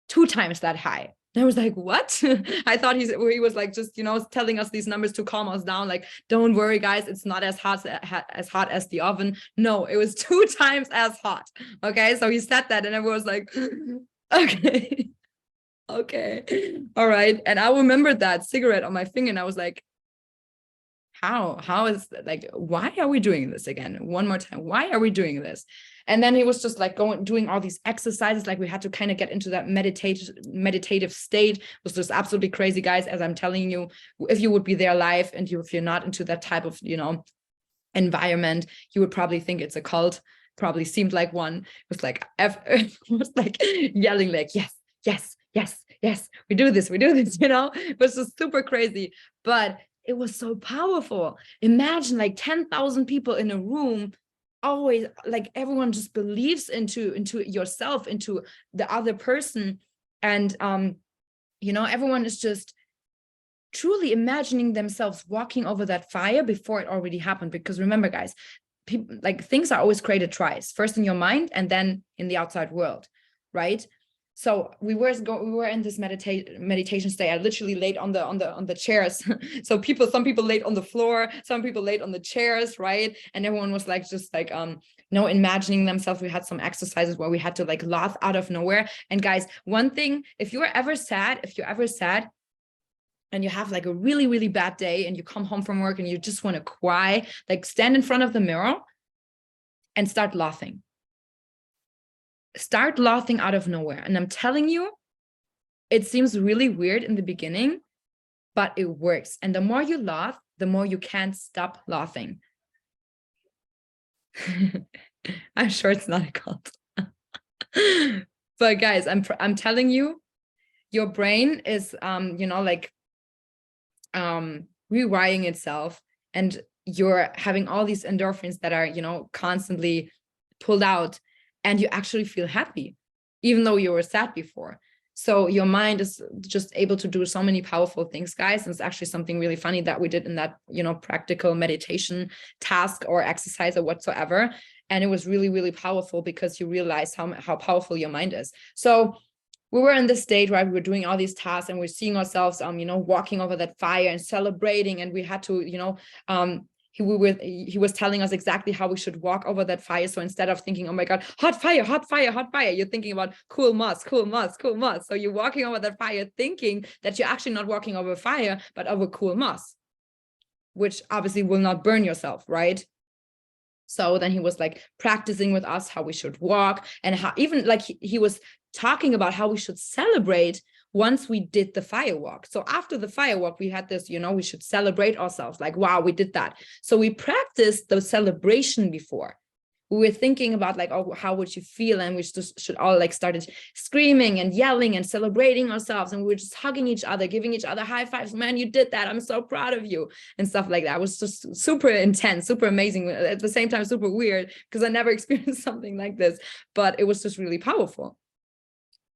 2 times that high. And I was like, what? I thought he was like, just, you know, telling us these numbers to calm us down. Like, don't worry, guys, it's not as hot as the oven. No, it was 2 times as hot. Okay. So he said that, and everyone was like, okay. Okay. All right. And I remembered that cigarette on my finger, and I was like, how is, like, why are we doing this again? One more time. Why are we doing this? And then he was just like doing all these exercises. Like we had to kind of get into that meditative state. It was just absolutely crazy, guys. As I'm telling you, if you would be there live, and if you're not into that type of, you know, environment, you would probably think it's a cult. Probably seemed like one. It was like, it was like yelling like, yes, yes, yes, yes, we do this, you know. It was just super crazy, but it was so powerful. Imagine like 10,000 people in a room, always, like everyone just believes into yourself, into the other person. And you know, everyone is just truly imagining themselves walking over that fire before it already happened. Because remember, guys, people, like, things are always created twice, first in your mind and then in the outside world, right? So we were in this meditation state. I literally laid on the chairs. So some people laid on the floor, some people laid on the chairs, right? And everyone was like, just like, you know, imagining themselves. We had some exercises where we had to like laugh out of nowhere. And guys, one thing, if you're ever sad, and you have like a really, really bad day, and you come home from work and you just want to cry, like stand in front of the mirror and start laughing. Start laughing out of nowhere. And I'm telling you, it seems really weird in the beginning, but it works. And the more you laugh, the more you can't stop laughing. I'm sure it's not a cult. But guys, I'm telling you, your brain is you know, like rewiring itself, and you're having all these endorphins that are, you know, constantly pulled out, and you actually feel happy, even though you were sad before. So your mind is just able to do so many powerful things, guys. And it's actually something really funny that we did in that, you know, practical meditation task or exercise or whatsoever. And it was really, really powerful, because you realize how powerful your mind is. So we were in this state where we were doing all these tasks, and we're seeing ourselves, you know, walking over that fire and celebrating. And we had to, you know, he was telling us exactly how we should walk over that fire. So instead of thinking, oh my God, hot fire, hot fire, hot fire, you're thinking about cool moss, cool moss, cool moss. So you're walking over that fire thinking that you're actually not walking over fire, but over cool moss, which obviously will not burn yourself, right? So then he was like practicing with us how we should walk, and how even like he was talking about how we should celebrate once we did the firewalk. So after the firewalk, we had this, you know, we should celebrate ourselves, like, wow, we did that. So we practiced the celebration before. We were thinking about like, oh, how would you feel? And we just should all like started screaming and yelling and celebrating ourselves. And we were just hugging each other, giving each other high fives. Man, you did that. I'm so proud of you, and stuff like that. It was just super intense, super amazing. At the same time, super weird, because I never experienced something like this, but it was just really powerful.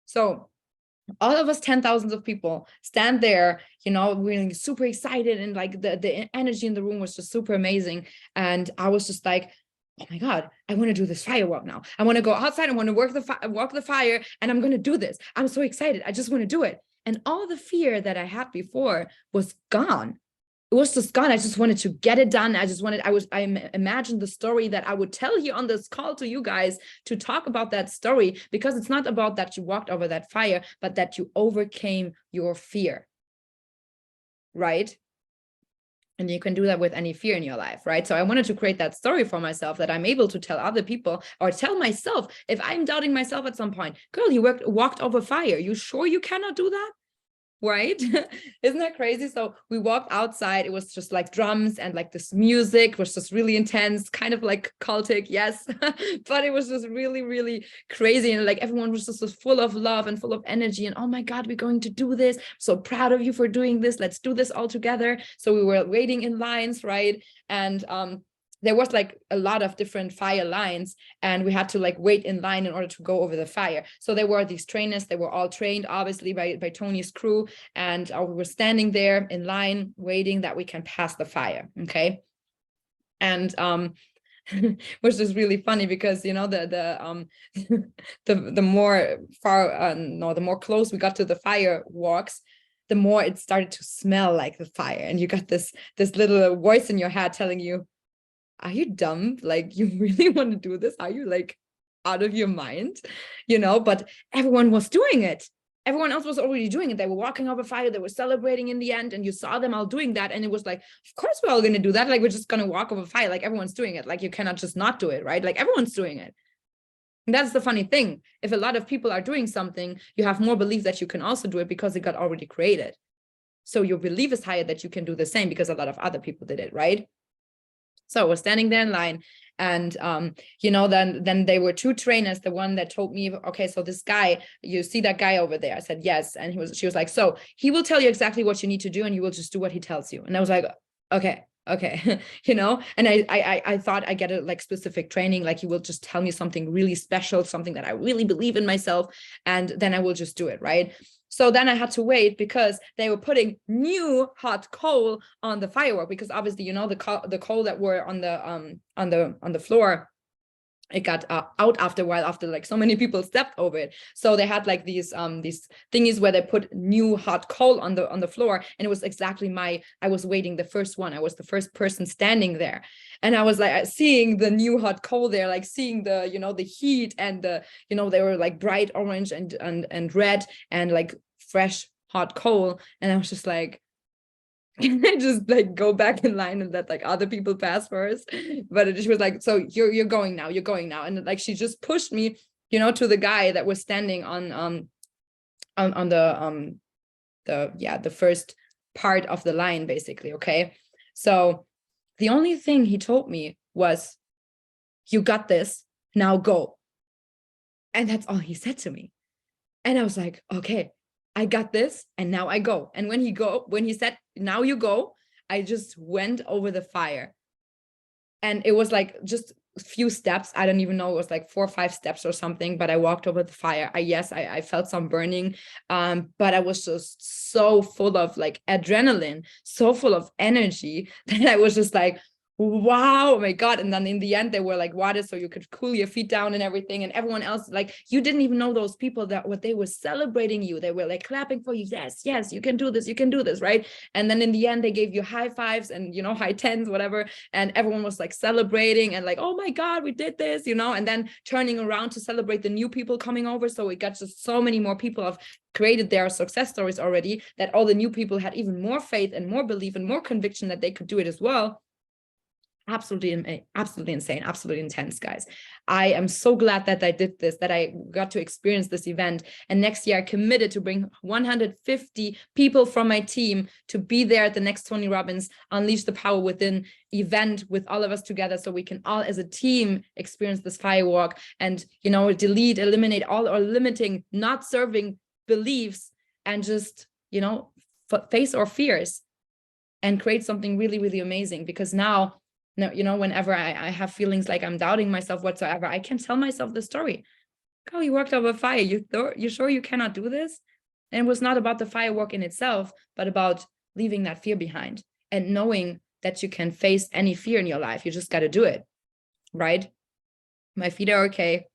So all of us, 10,000 of people, stand there, you know, really super excited, and like the energy in the room was just super amazing. And I was just like, oh my God, I want to do this firewalk now. I want to go outside. I want to walk the fire, and I'm going to do this. I'm so excited. I just want to do it. And all the fear that I had before was gone. It was just gone. I just wanted to get it done. I imagined the story that I would tell you on this call to you guys, to talk about that story, because it's not about that you walked over that fire, but that you overcame your fear, right? And you can do that with any fear in your life, right? So I wanted to create that story for myself, that I'm able to tell other people, or tell myself, if I'm doubting myself at some point, girl, you walked over fire. You sure you cannot do that? right? Isn't that crazy? So we walked outside. It was just like drums and like this music was just really intense, kind of like cultic, yes. But it was just really, really crazy. And like everyone was just full of love and full of energy. And oh my God, we're going to do this. So proud of you for doing this. Let's do this all together. So we were waiting in lines, right? And there was like a lot of different fire lines, and we had to like wait in line in order to go over the fire. So there were these trainers, they were all trained obviously by Tony's crew, and we were standing there in line waiting that we can pass the fire. Okay. And which is really funny because, you know, the more far no, the more close we got to the fireworks, the more it started to smell like the fire, and you got this little voice in your head telling you, are you dumb? Like, you really want to do this? Are you like out of your mind? You know, but everyone was doing it. Everyone else was already doing it. They were walking over fire. They were celebrating in the end. And you saw them all doing that. And it was like, of course, we're all going to do that. Like, we're just going to walk over fire. Like, everyone's doing it. Like, you cannot just not do it, right? Like, everyone's doing it. And that's the funny thing. If a lot of people are doing something, you have more belief that you can also do it because it got already created. So your belief is higher that you can do the same because a lot of other people did it, right? So I was standing there in line, and you know, then there were two trainers. The one that told me, okay, so this guy, you see that guy over there? I said yes, and she was like, so he will tell you exactly what you need to do, and you will just do what he tells you. And I was like, okay. You know, and I thought I get a like specific training, like he will just tell me something really special, something that I really believe in myself, and then I will just do it, right? So then I had to wait because they were putting new hot coal on the firework, because obviously, you know, the coal that were on the floor, it got out after a while, after like so many people stepped over it. So they had like these thingies where they put new hot coal on the floor, and it was exactly I was waiting the first one. I was the first person standing there, and I was like seeing the new hot coal there, like seeing the, you know, the heat, and the, you know, they were like bright orange and red and like fresh hot coal, and I was just like, can I just like go back in line and let like other people pass first? But she was like, so you're going now, and like she just pushed me, you know, to the guy that was standing on the first part of the line, basically. Okay, so the only thing he told me was, you got this, now go. And that's all he said to me. And I was like, okay, I got this, and now I go. And when he said, now you go, I just went over the fire. And it was like just a few steps. I don't even know, it was like 4 or 5 steps or something, but I walked over the fire. I felt some burning, but I was just so full of like adrenaline, so full of energy, that I was just like, wow, oh my God. And then in the end, they were like water, so you could cool your feet down and everything. And everyone else, like, you didn't even know those people, that what they were celebrating you. They were like clapping for you. Yes, you can do this, right? And then in the end, they gave you high fives and, you know, high tens, whatever. And everyone was like celebrating and like, oh my God, we did this, you know, and then turning around to celebrate the new people coming over. So it got just so many more people have created their success stories already, that all the new people had even more faith and more belief and more conviction that they could do it as well. Absolutely insane, absolutely intense, guys. I am so glad that I did this, that I got to experience this event. And next year I committed to bring 150 people from my team to be there at the next Tony Robbins Unleash the Power Within event with all of us together, so we can all as a team experience this firewalk and, you know, eliminate all our limiting, not serving beliefs, and just, you know, face our fears and create something really, really amazing. Because now, you know, whenever I have feelings like I'm doubting myself whatsoever, I can tell myself the story. Oh, you worked over fire. You sure you cannot do this? And it was not about the firework in itself, but about leaving that fear behind and knowing that you can face any fear in your life. You just got to do it, right? My feet are okay.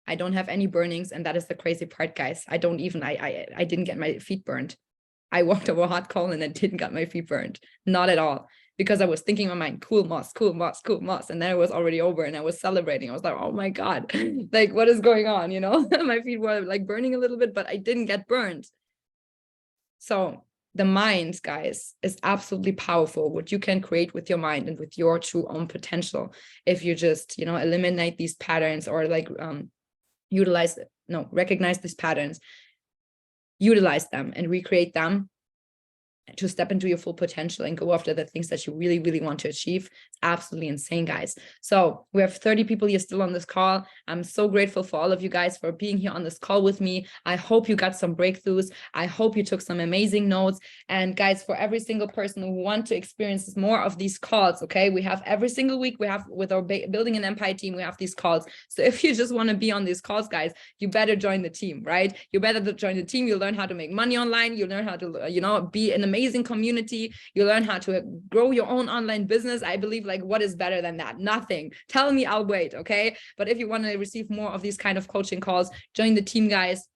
I don't have any burnings. And that is the crazy part, guys. I didn't get my feet burned. I walked over hot coal and I didn't get my feet burned. Not at all. Because I was thinking in my mind, cool moss. And then it was already over and I was celebrating. I was like, oh my God, like, what is going on? You know, my feet were like burning a little bit, but I didn't get burned. So the mind, guys, is absolutely powerful. What you can create with your mind and with your true own potential. If you just, you know, eliminate these patterns, or like recognize these patterns, utilize them and recreate them, to step into your full potential and go after the things that you really, really want to achieve. It's absolutely insane, guys. So we have 30 people here still on this call. I'm so grateful for all of you guys for being here on this call with me. I hope you got some breakthroughs. I hope you took some amazing notes. And guys, for every single person who want to experience more of these calls, okay, we have every single week, we have with our Building an Empire team, we have these calls. So if you just want to be on these calls, guys, you better join the team, right? You better join the team. You'll learn how to make money online. You'll learn how to, be an amazing community. You learn how to grow your own online business. I believe, like, what is better than that? Nothing. Tell me, I'll wait, okay? But if you want to receive more of these kind of coaching calls, join the team, guys.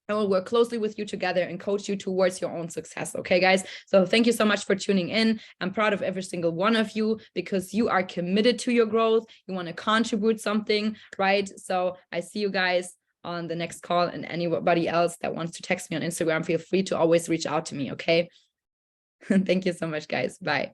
I will work closely with you together and coach you towards your own success. Okay, guys? So thank you so much for tuning in. I'm proud of every single one of you because you are committed to your growth. You want to contribute something, right? So I see you guys on the next call, and anybody else that wants to text me on Instagram, feel free to always reach out to me. Okay. Thank you so much, guys. Bye.